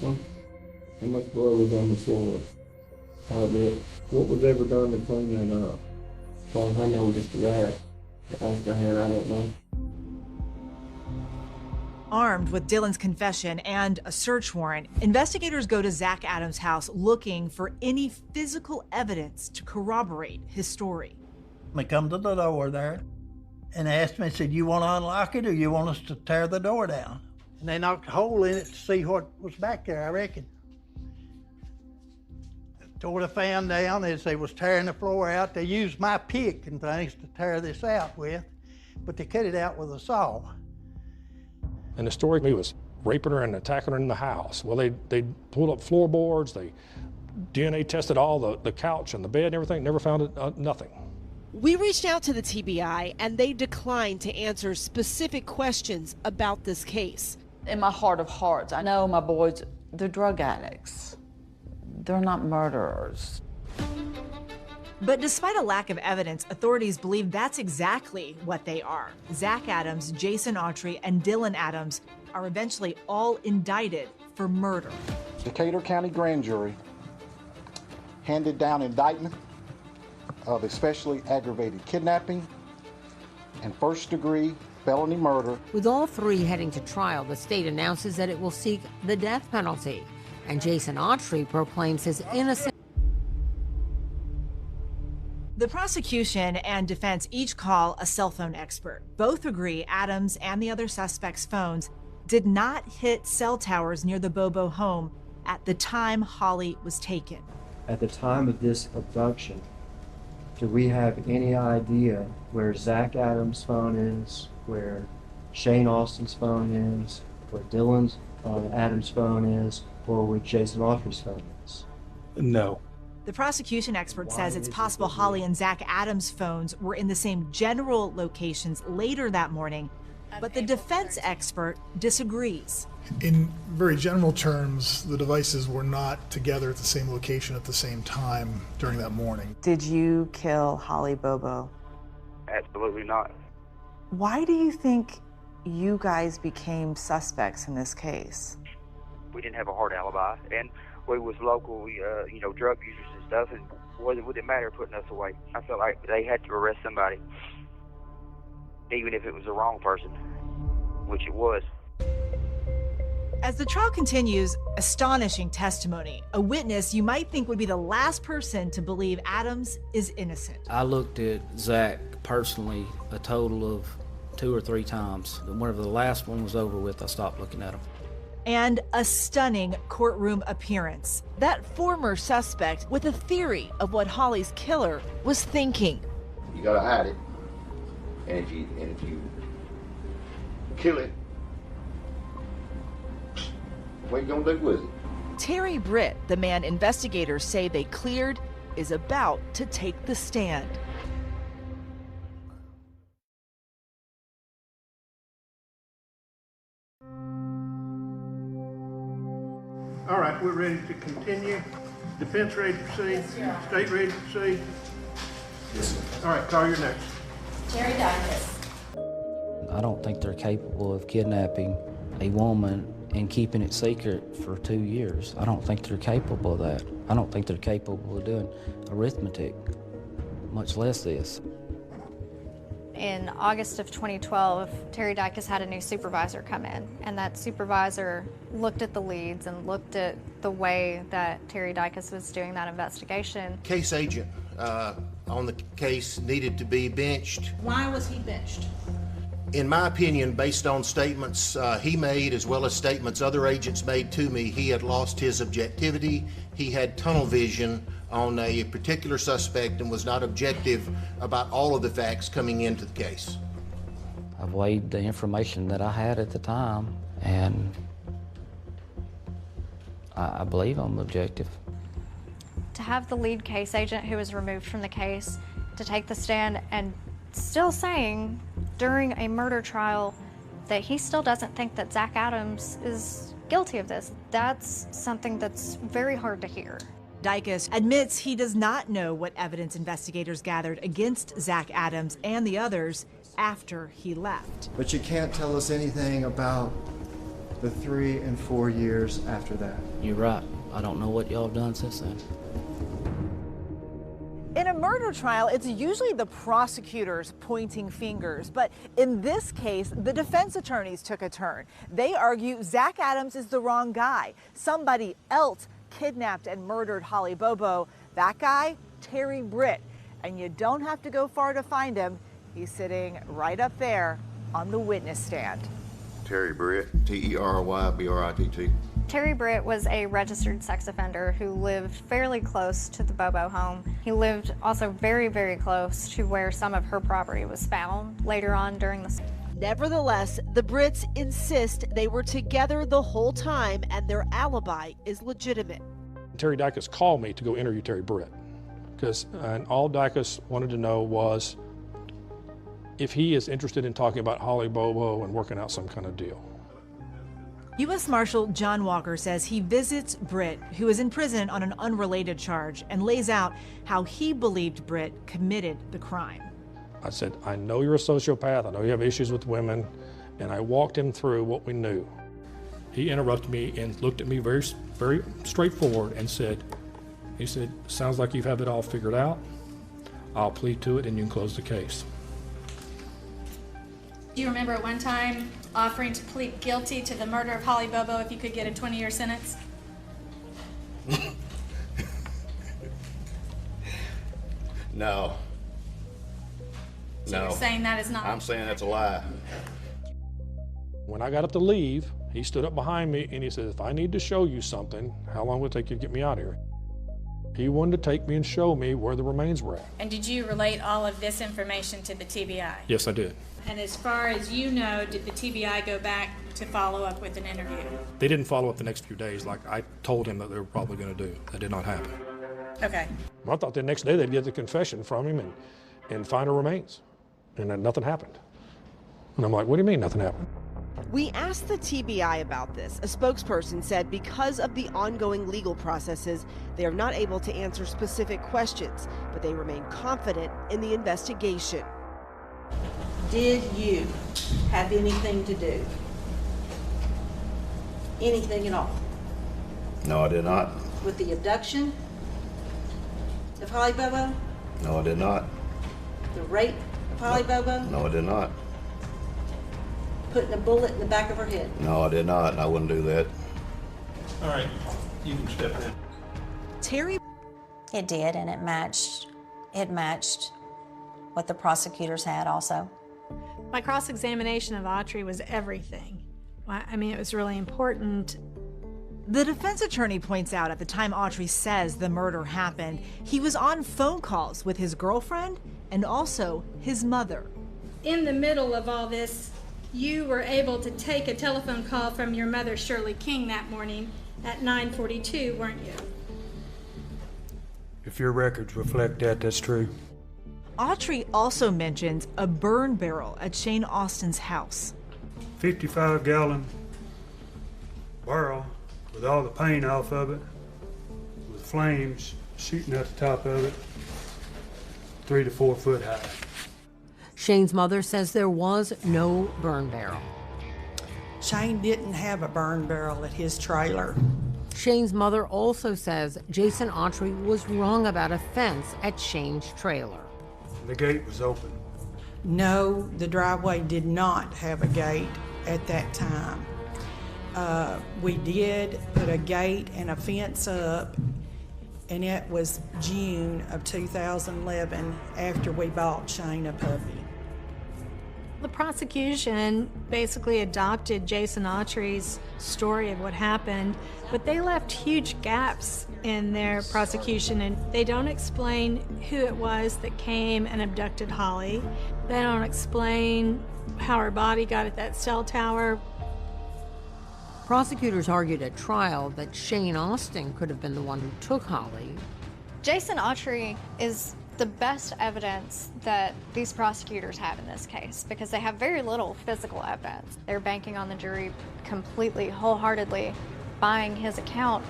How much blood was on the floor? What was ever done to clean that up? Well, I know just that. I don't know. Armed with Dylan's confession and a search warrant, investigators go to Zach Adams' house looking for any physical evidence to corroborate his story. They come to the door there and asked me, said, you want to unlock it or you want us to tear the door down? And they knocked a hole in it to see what was back there, I reckon. Tore the fan down as they was tearing the floor out. They used my pick and things to tear this out with, but they cut it out with a saw. And the story he was raping her and attacking her in the house. Well, they pulled up floorboards, they DNA tested all the couch and the bed and everything, never found it, nothing. We reached out to the TBI and they declined to answer specific questions about this case. In my heart of hearts, I know my boys, they're drug addicts. They're not murderers. But despite a lack of evidence, authorities believe that's exactly what they are. Zach Adams, Jason Autry, and Dylan Adams are eventually all indicted for murder. Decatur County Grand Jury handed down indictment of especially aggravated kidnapping and first-degree felony murder. With all three heading to trial, the state announces that it will seek the death penalty, and Jason Autry proclaims his innocence. The prosecution and defense each call a cell phone expert. Both agree Adams and the other suspects' phones did not hit cell towers near the Bobo home at the time Holly was taken. At the time of this abduction, do we have any idea where Zach Adams' phone is, where Shane Austin's phone is, where Dylan Adams' phone is, or where Jason Autry's phone is? No. The prosecution expert says it's possible Holly and Zach Adams' phones were in the same general locations later that morning, but the defense expert disagrees. In very general terms, the devices were not together at the same location at the same time during that morning. Did you kill Holly Bobo? Absolutely not. Why do you think you guys became suspects in this case? We didn't have a hard alibi, and we was local, drug users and stuff, and would it matter putting us away? I felt like they had to arrest somebody, even if it was the wrong person, which it was. As the trial continues, astonishing testimony. A witness you might think would be the last person to believe Adams is innocent. I looked at Zach personally a total of 2 or 3 times. Whenever the last one was over with, I stopped looking at him. And a stunning courtroom appearance. That former suspect with a theory of what Holly's killer was thinking. You gotta hide it, and if you kill it, what you gonna do with it? Terry Britt, the man investigators say they cleared, is about to take the stand. All right, we're ready to continue. Defense ready to proceed? State ready to proceed? Yes, sir. All right, call your next. Terry Dicus. I don't think they're capable of kidnapping a woman and keeping it secret for 2 years. I don't think they're capable of that. I don't think they're capable of doing arithmetic, much less this. In August of 2012, Terry Dicus had a new supervisor come in, and that supervisor looked at the leads and looked at the way that Terry Dicus was doing that investigation. Case agent on the case needed to be benched. Why was he benched? In my opinion, based on statements he made as well as statements other agents made to me, he had lost his objectivity. He had tunnel vision on a particular suspect and was not objective about all of the facts coming into the case. I've weighed the information that I had at the time, and I believe I'm objective. To have the lead case agent who was removed from the case to take the stand and still saying during a murder trial that he still doesn't think that Zach Adams is guilty of this, that's something that's very hard to hear. Dicus admits he does not know what evidence investigators gathered against Zach Adams and the others after he left. But you can't tell us anything about the 3 and 4 years after that. You're right. I don't know what y'all have done since then. In a murder trial, it's usually the prosecutors pointing fingers, but in this case, the defense attorneys took a turn. They argue Zach Adams is the wrong guy. Somebody else kidnapped and murdered Holly Bobo. That guy, Terry Britt. And you don't have to go far to find him. He's sitting right up there on the witness stand. Terry Britt, Terry-B-R-I-T-T. Terry Britt was a registered sex offender who lived fairly close to the Bobo home. He lived also very, very close to where some of her property was found later on during the... Nevertheless, the Britts insist they were together the whole time and their alibi is legitimate. Terry Dicus called me to go interview Terry Britt, and all Dicus wanted to know was if he is interested in talking about Holly Bobo and working out some kind of deal. U.S. Marshal John Walker says he visits Britt, who is in prison on an unrelated charge, and lays out how he believed Britt committed the crime. I said, I know you're a sociopath, I know you have issues with women, and I walked him through what we knew. He interrupted me and looked at me very, very straightforward and said, sounds like you have it all figured out. I'll plead to it and you can close the case. Do you remember at one time offering to plead guilty to the murder of Holly Bobo if you could get a 20-year sentence? No. So No. you're saying that is not... I'm saying that's a lie. When I got up to leave, he stood up behind me and he said, if I need to show you something, how long will it take you to get me out of here? He wanted to take me and show me where the remains were at. And did you relate all of this information to the TBI? Yes, I did. And as far as you know, did the TBI go back to follow up with an interview? They didn't follow up the next few days like I told him that they were probably going to do. That did not happen. Okay. I thought the next day they'd get the confession from him and find her remains. And then nothing happened. And I'm like, what do you mean nothing happened? We asked the TBI about this. A spokesperson said because of the ongoing legal processes, they are not able to answer specific questions, but they remain confident in the investigation. Did you have anything to do? Anything at all? No, I did not. With the abduction of Holly Bobo? No, I did not. The rape of Holly Bobo? No, I did not. Putting a bullet in the back of her head? No, I did not, and I wouldn't do that. All right, you can step in. Terry? It did, and it matched what the prosecutors had also. My cross-examination of Autry was everything. I mean, it was really important. The defense attorney points out at the time Autry says the murder happened, he was on phone calls with his girlfriend and also his mother. In the middle of all this, you were able to take a telephone call from your mother, Shirley King, that morning at 9:42, weren't you? If your records reflect that, that's true. Autry also mentions a burn barrel at Shane Austin's house. 55-gallon barrel with all the paint off of it, with flames shooting at the top of it, 3 to 4 foot high. Shane's mother says there was no burn barrel. Shane didn't have a burn barrel at his trailer. Shane's mother also says Jason Autry was wrong about a fence at Shane's trailer. The gate was open. No, the driveway did not have a gate at that time. We did put a gate and a fence up, and it was June of 2011 after we bought Shane a puppy. The prosecution basically adopted Jason Autry's story of what happened, but they left huge gaps in their prosecution, and they don't explain who it was that came and abducted Holly. They don't explain how her body got at that cell tower. Prosecutors argued at trial that Shane Austin could have been the one who took Holly. Jason Autry is the best evidence that these prosecutors have in this case because they have very little physical evidence. They're banking on the jury completely, wholeheartedly buying his account.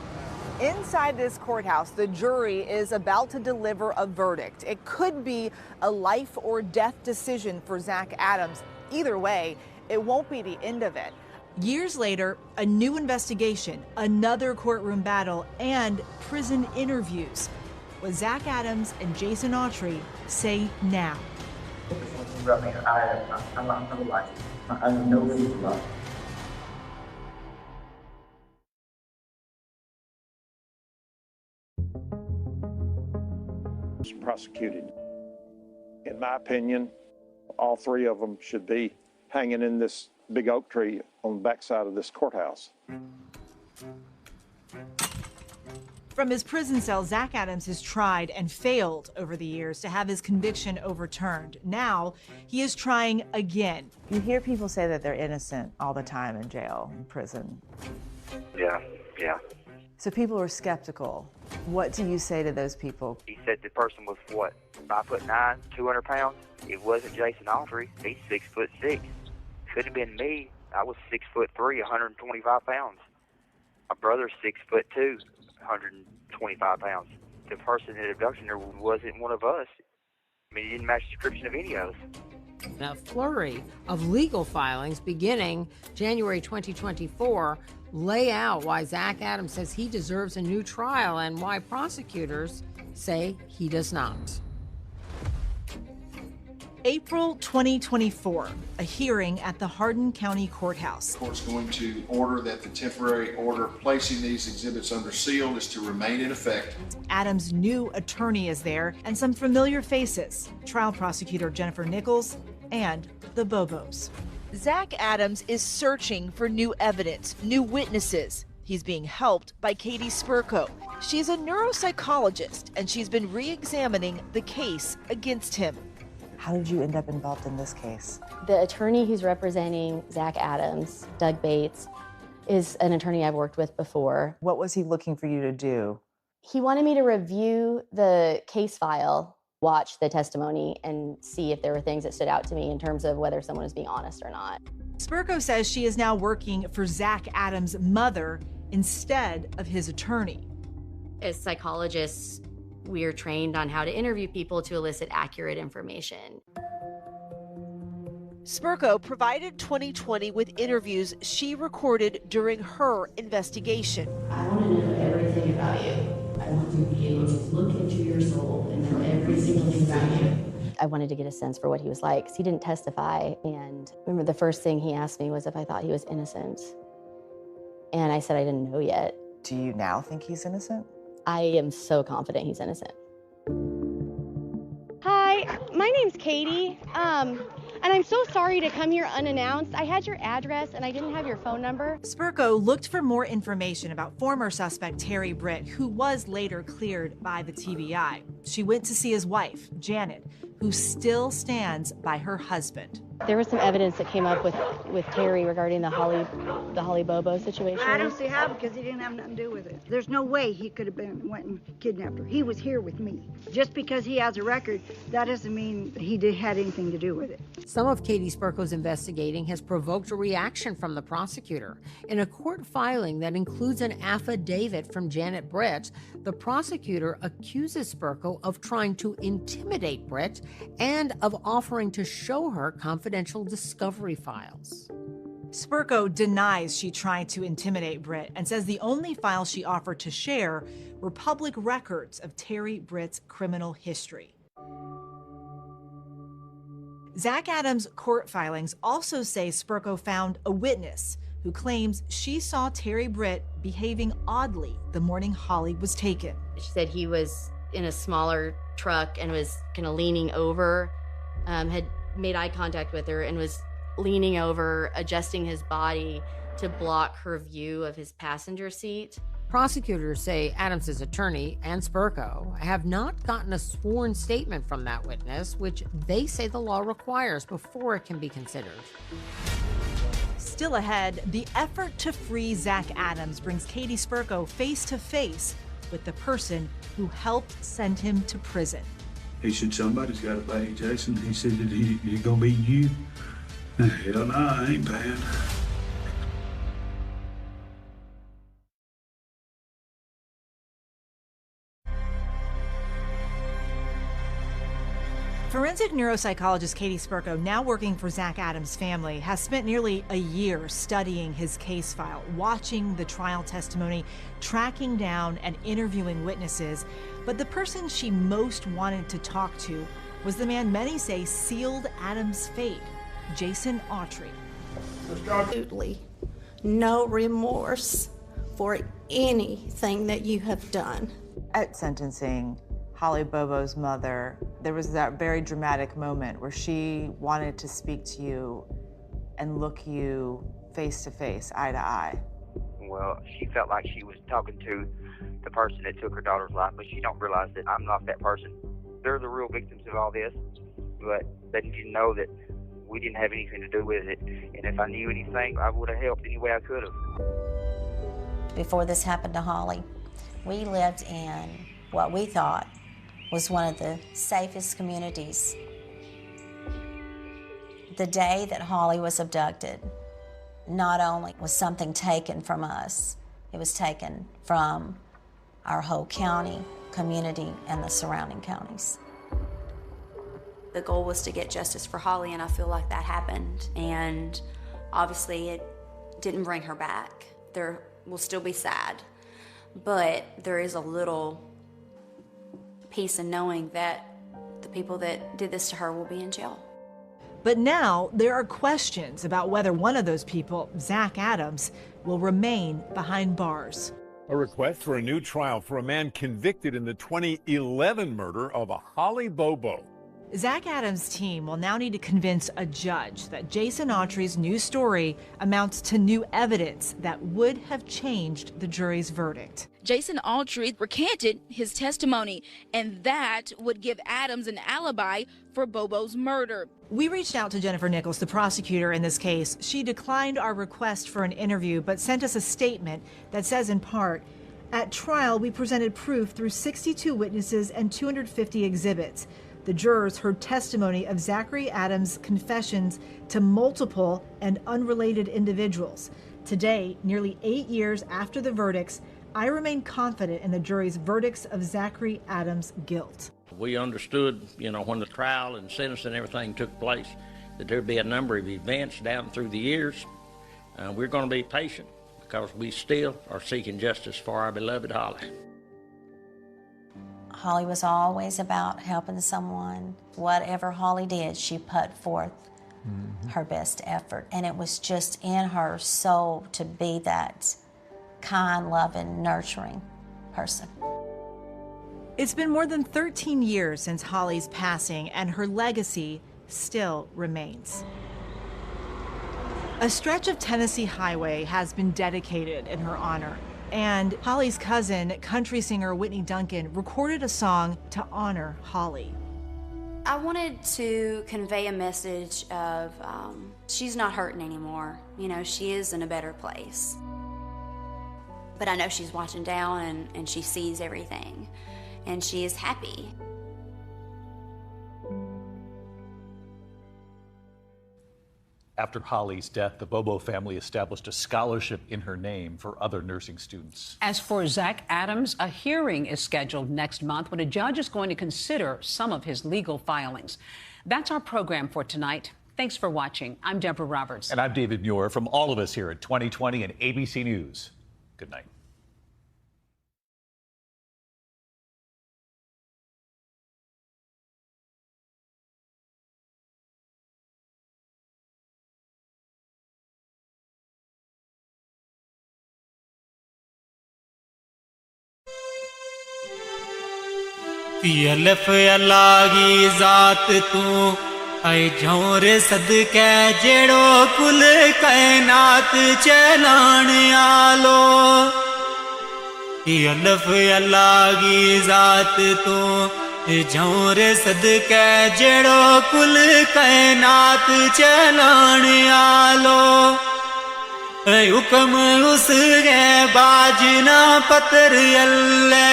Inside this courthouse, the jury is about to deliver a verdict. It could be a life or death decision for Zach Adams. Either way, it won't be the end of it. Years later, a new investigation, another courtroom battle, and prison interviews. What Zach Adams and Jason Autry say now. Prosecuted. In my opinion, all three of them should be hanging in this big oak tree on the backside of this courthouse. From his prison cell, Zach Adams has tried and failed over the years to have his conviction overturned. Now, he is trying again. You hear people say that they're innocent all the time in jail, in prison. Yeah. So people are skeptical. What do you say to those people? He said the person was what, 5'9", 200 pounds? It wasn't Jason Autry. He's 6'6". Could have been me. I was 6'3", 125 pounds. My brother's 6'2", 125 pounds. The person in the abduction there wasn't one of us. I mean, he didn't match the description of any of us. A flurry of legal filings beginning January 2024 lay out why Zach Adams says he deserves a new trial and why prosecutors say he does not. April 2024, a hearing at the Hardin County Courthouse. The court's going to order that the temporary order placing these exhibits under seal is to remain in effect. Adams' new attorney is there and some familiar faces, trial prosecutor Jennifer Nichols and the Bobos. Zach Adams is searching for new evidence, new witnesses. He's being helped by Katie Spurko. She's a neuropsychologist, and she's been re-examining the case against him. How did you end up involved in this case? The attorney who's representing Zach Adams, Doug Bates, is an attorney I've worked with before. What was he looking for you to do? He wanted me to review the case file, watch the testimony, and see if there were things that stood out to me in terms of whether someone was being honest or not. Spurko says she is now working for Zach Adams' mother instead of his attorney. As psychologists, we are trained on how to interview people to elicit accurate information. Spurko provided 2020 with interviews she recorded during her investigation. I want to know everything about you. I want to be able to look into your soul and know every single thing about you. I wanted to get a sense for what he was like, because he didn't testify. And I remember the first thing he asked me was if I thought he was innocent. And I said I didn't know yet. Do you now think he's innocent? I am so confident he's innocent. Hi, my name's Katie, and I'm so sorry to come here unannounced. I had your address and I didn't have your phone number. Spurko looked for more information about former suspect Terry Britt, who was later cleared by the TBI. She went to see his wife, Janet, who still stands by her husband. There was some evidence that came up with Terry regarding the Holly Bobo situation. I don't see how, because he didn't have nothing to do with it. There's no way he could have went and kidnapped her. He was here with me. Just because he has a record, that doesn't mean he had anything to do with it. Some of Katie Spurko's investigating has provoked a reaction from the prosecutor. In a court filing that includes an affidavit from Janet Britt, the prosecutor accuses Spurko of trying to intimidate Britt and of offering to show her confidential discovery files. Spurko denies she tried to intimidate Britt and says the only files she offered to share were public records of Terry Britt's criminal history. Zach Adams' court filings also say Spurko found a witness who claims she saw Terry Britt behaving oddly the morning Holly was taken. She said he was in a smaller truck and was kind of leaning over, had made eye contact with her and was leaning over, adjusting his body to block her view of his passenger seat. Prosecutors say Adams' attorney and Spurko have not gotten a sworn statement from that witness, which they say the law requires before it can be considered. Still ahead, the effort to free Zach Adams brings Katie Spurko face to face with the person who helped send him to prison. He said, somebody's got to pay, Jason. He said that he's going to be you. Hell no, I ain't paying. Forensic neuropsychologist Katie Spurko, now working for Zach Adams' family, has spent nearly a year studying his case file, watching the trial testimony, tracking down and interviewing witnesses. But the person she most wanted to talk to was the man many say sealed Adams' fate, Jason Autry. Absolutely no remorse for anything that you have done. At sentencing, Holly Bobo's mother, there was that very dramatic moment where she wanted to speak to you and look you face to face, eye to eye. Well, she felt like she was talking to the person that took her daughter's life, but she don't realize that I'm not that person. They're the real victims of all this, but they didn't know that we didn't have anything to do with it. And if I knew anything, I would have helped any way I could have. Before this happened to Holly, we lived in what we thought was one of the safest communities. The day that Holly was abducted, not only was something taken from us, it was taken from our whole county, community, and the surrounding counties. The goal was to get justice for Holly, and I feel like that happened. And obviously it didn't bring her back. There will still be sad, but there is a little peace in knowing that the people that did this to her will be in jail. But now there are questions about whether one of those people, Zach Adams, will remain behind bars. A request for a new trial for a man convicted in the 2011 murder of a Holly Bobo. Zach Adams' team will now need to convince a judge that Jason Autry's new story amounts to new evidence that would have changed the jury's verdict. Jason Autry recanted his testimony, and that would give Adams an alibi for Bobo's murder. We reached out to Jennifer Nichols, the prosecutor in this case. She declined our request for an interview, but sent us a statement that says in part, "At trial, we presented proof through 62 witnesses and 250 exhibits. The jurors heard testimony of Zachary Adams' confessions to multiple and unrelated individuals. Today, nearly 8 years after the verdicts, I remain confident in the jury's verdicts of Zachary Adams' guilt." We understood, when the trial and sentence and everything took place, that there'd be a number of events down through the years. We're going to be patient because we still are seeking justice for our beloved Holly. Holly was always about helping someone. Whatever Holly did, she put forth her best effort. And it was just in her soul to be that kind, loving, nurturing person. It's been more than 13 years since Holly's passing, and her legacy still remains. A stretch of Tennessee highway has been dedicated in her honor. And Holly's cousin, country singer Whitney Duncan, recorded a song to honor Holly. I wanted to convey a message of she's not hurting anymore. She is in a better place. But I know she's watching down and she sees everything. And she is happy. After Holly's death, the Bobo family established a scholarship in her name for other nursing students. As for Zach Adams, a hearing is scheduled next month when a judge is going to consider some of his legal filings. That's our program for tonight. Thanks for watching. I'm Deborah Roberts. And I'm David Muir. From all of us here at 2020 and ABC News, good night. अल्लाह की ज़ात तू ऐ झोरे सदके जेड़ो कुल कायनात चलाण आलो अल्लाह की ज़ात तू झोरे सदके जेड़ो कुल कायनात चलाण आलो हुक्म उस गए बाजना पतर अल्ले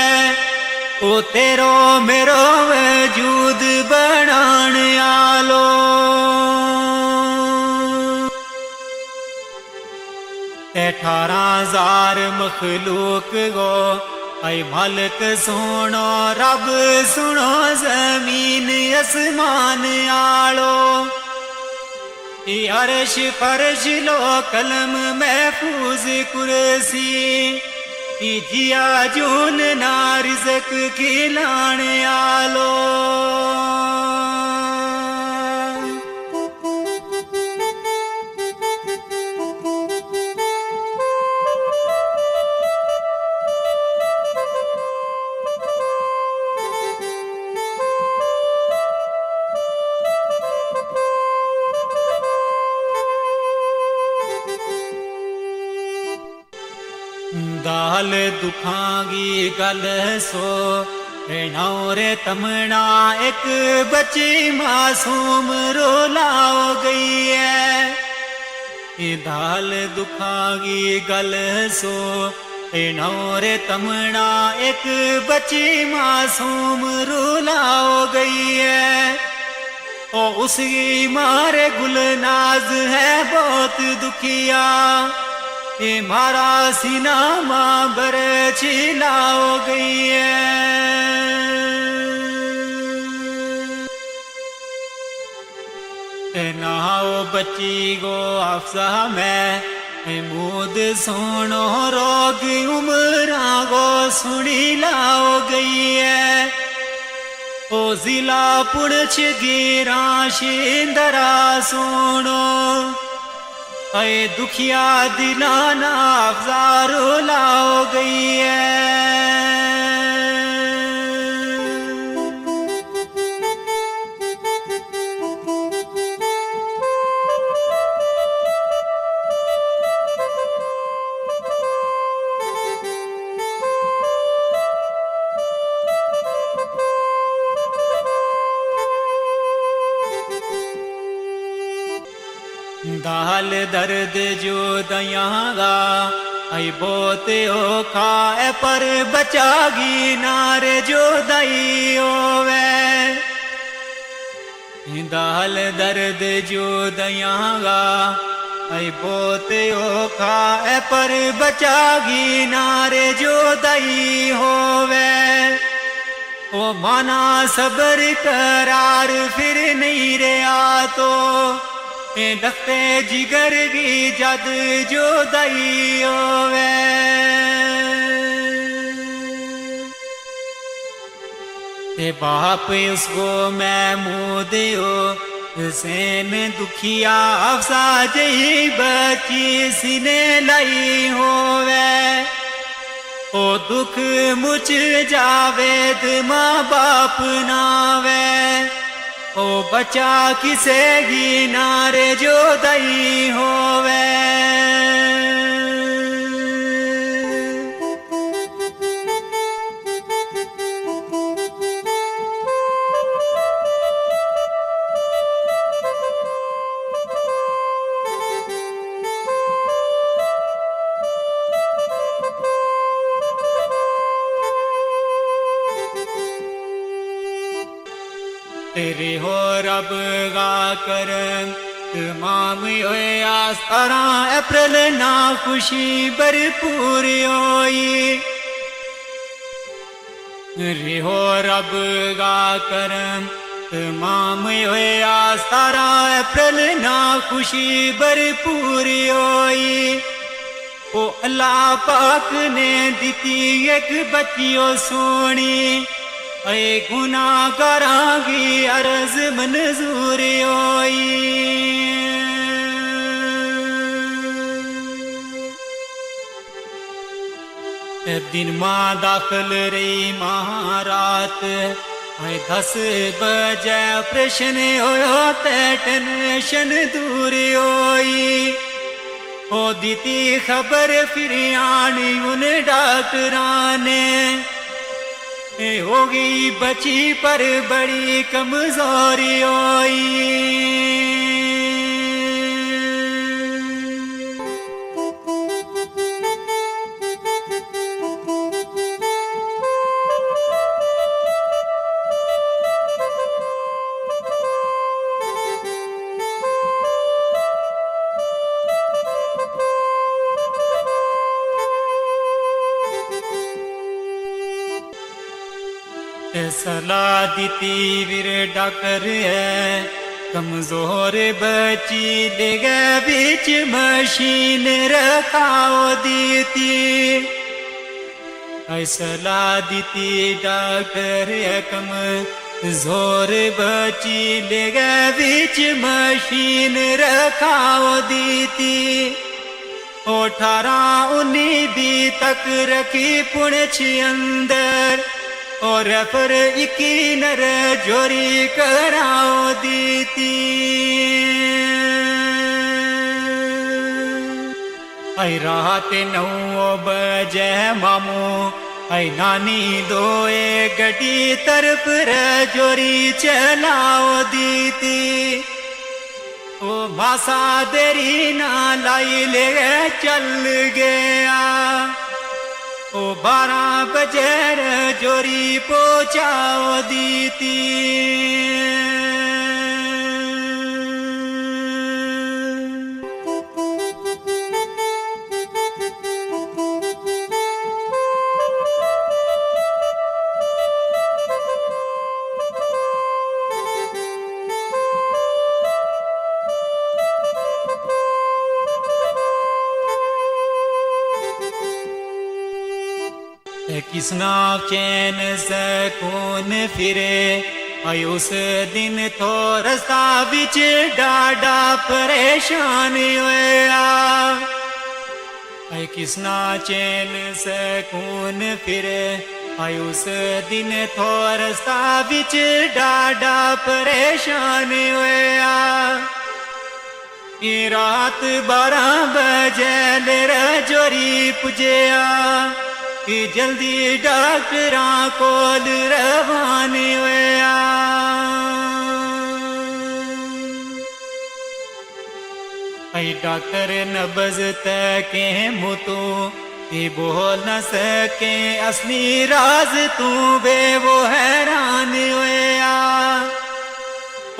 ओ तेरो मेरो वजूद बनाण आलो 18,000 मखलूक गो ऐ मालिक सुनो रब सुनो जमीन आसमान आलो अर्श फर्श लो कलम महफूज कुर्सी जिया जून ना रिज़्क खिलाण आलो दाल दुखांगी गल सो नौरे तमना एक बच्ची मासूम रोलाओ गई है दाल दुखांगी गल सो नौरे तमना एक बच्ची मासूम रोलाओ गई है ओ उसकी मारे गुलनाज है बहुत दुखिया मारा सीना माँ बर छिलाओ गई है नाओ बच्ची गो अफसा में मूद सोनो रोग उमरा गो सुनी लाओ गई है ओ जिला पुणछ गिरा शिंदरा सोनो ऐ दुखिया दिलाना अफजारो लाओ गई है दाल दर्द जो दयांगा ऐ बोते हो खाए पर बचागी नारे जो दई होवे दाल दर्द जो दयांगा ऐ बोते हो खाए पर बचागी नारे जो दई होवे ओ माना सबर करार फिर नहीं रहा तो दख्ते जिगर की जद जो दई होवे ते बाप उसको मैं मुँह दियो सेन दुखिया अफसा जही बची सिने लाई होवे ओ दुख मुझ जावेद माँ बाप नावे ओ बचा किसे ही नारे जो दई होवे तेरे हो रब गा कर तमाम होए आस 18 अप्रैल ना खुशी भरपूर होई रे हो रब गा कर तमाम होए आस 18 अप्रैल ना खुशी भरपूर होई ओ अल्लाह पाक ने दिती एक बच्चियों सोनी ऐ गुनाह करांगी अर्ज मंजूर होई दिन माँ दाखिल रही महारात 10 बजे प्रश्न होयो ते टेंशन दूर होई ओ दीती खबर फिर आनी उन डॉक्टरां ने होगी बची पर बड़ी कमजोरी होई सलाह दीती वीर डॉक्टर है कमजोर बची ले गए बीच मशीन रखाओ दीती सलाह दीती डॉक्टर है कमजोर बची ले गए बीच मशीन रखाओ दीती 18-19 तक रखी पुणछ अंदर और पर इकी नर जोरी कराओ दीती आई रात 9 बजे मामू आई नानी दोए गड्डी तरफ जोरी चलाओ दीती ओ मासा देरी ना लाई ले चल गया ओ 12 बजे जोरी पहुंचाओ दीती किसना चैन सकून फिरे आई उस दिन तो रास्ता बिच डाडा परेशान होया आई किसना चैन सकून फिरे आई उस दिन तो रास्ता बिच डाडा परेशान होया रात 12 बजे जोरी पुजया कि जल्दी डॉक्टरा कोल रवाने होया आई डॉक्टर नब्ज तके मुतू ये बोल न सके असली राज तू बे वो हैरान होया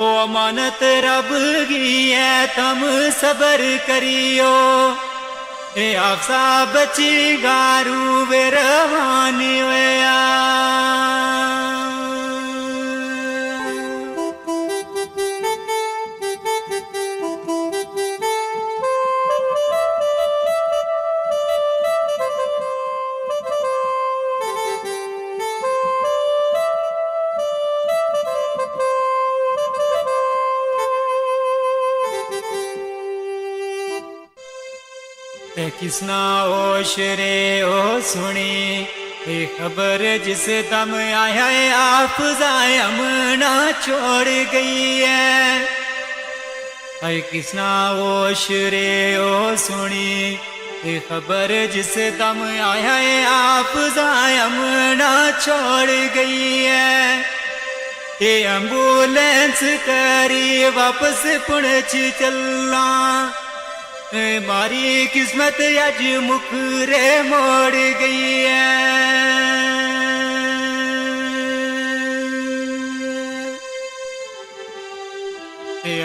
ओ अमानत रब की है तम सबर करियो ए आपसा बची गारू वे रवानी होया किसना ओश रे ओ सुनी ये खबर जिस दम आया है आप जायमना छोड़ गई है ऐ किसना ओश रे ओ सुनी ये खबर जिस दम आया है आप जायमना छोड़ गई है ये एम्बुलेंस करी वापस पुणछ चलना मारी किस्मत अज मुखरे मोड़ गई है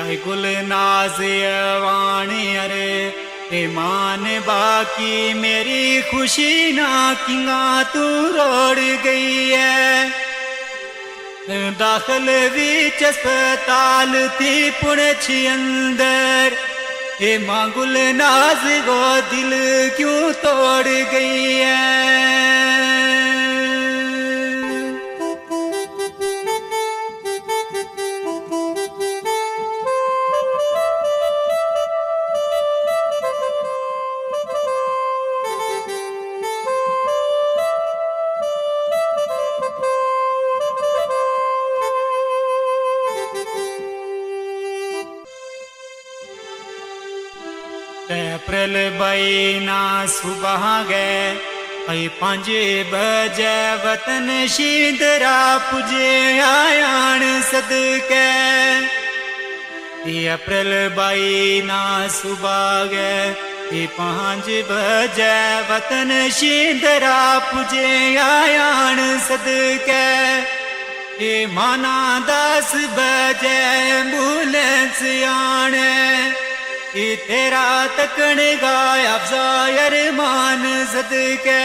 आई गुल नाज वाणी अरे मान बाकी मेरी खुशी ना किंगा तू रोड़ गई है दाखिल बीच अस्पताल थी पुणछ अंदर ये मांगुल नाज गो दिल क्यों तोड़ गई है अप्रैल 22 ना सुबह गए आई 5 बजे वतन शीदरा पुजे आयान सदके अप्रैल 22 ना सुबह गए 5 बजे वतन शीदरा पुजे आयान सदके माना 10 बजे एम्बुलेंस आने तेरा तकन गाय अफजायर मान सदके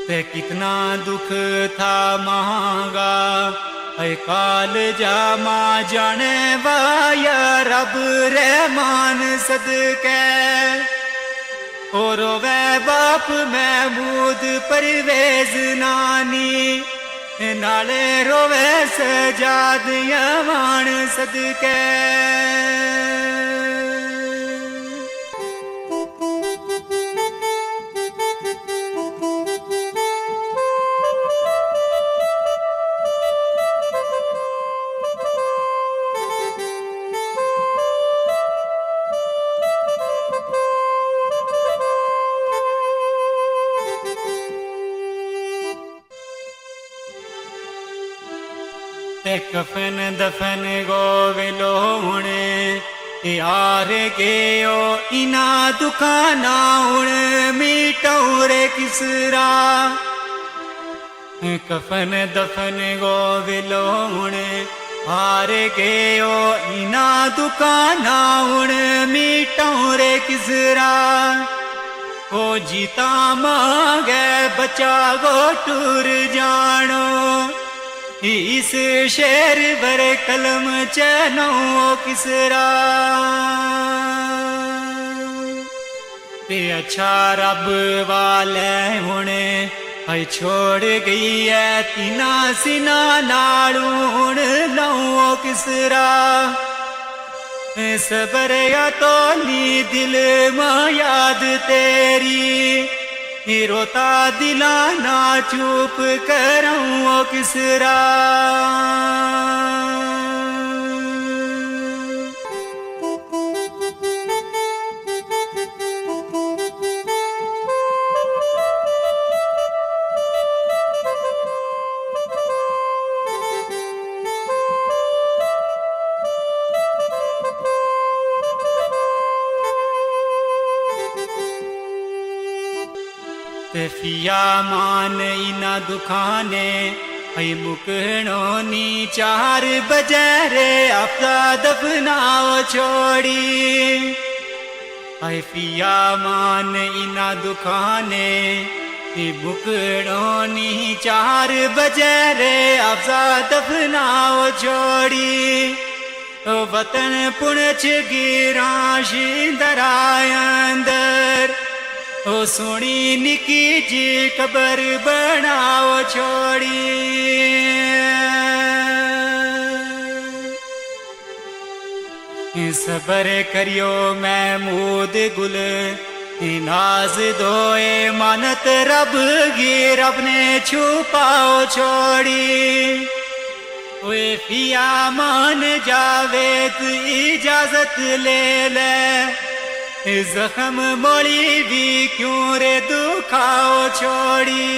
ते कितना दुख था महंगा ऐ काल जामा जाने वाया रब रहमान सदके और वे बाप महमूद परवेज नानी नाले रोवे सजाद यमान सदके कफन दफन गो विलोणे यार गयो इना दुकाना उण मीटौरे किसरा कफन दफन गो विलोणे हार गयो इना दुकाना उण मीटौरे किसरा ओ जीता मांगे बचा गो टूर जानो इस शेर बर कलम चनो किसरा ते अच्छा रब वाले हुणे ऐ छोड़ गई है तीना सिना नालूण लो किसरा सबर या तो नी दिल मां याद तेरी रोता दिला ना चुप करूं किसरा फिया मान इना दुखाने ऐ मुकणो नी 4 बजे रे आपका दफनाओ छोड़ी ऐ फिया मान इना दुखाने ऐ मुकणो नी 4 बजे रे आपका दफनाओ छोड़ी वतन पुणछ गिराशी दराय अंदर ओ सोनी निकी जी कबर बनाओ छोड़ी सबर करियो महमूद गुल नाज दोए मानत रब गी रब ने छुपाओ छोड़ी ओए पिया मान जावे तू इजाजत ले ले जख्म मोड़ी भी क्यों रे दुखाओ छोड़ी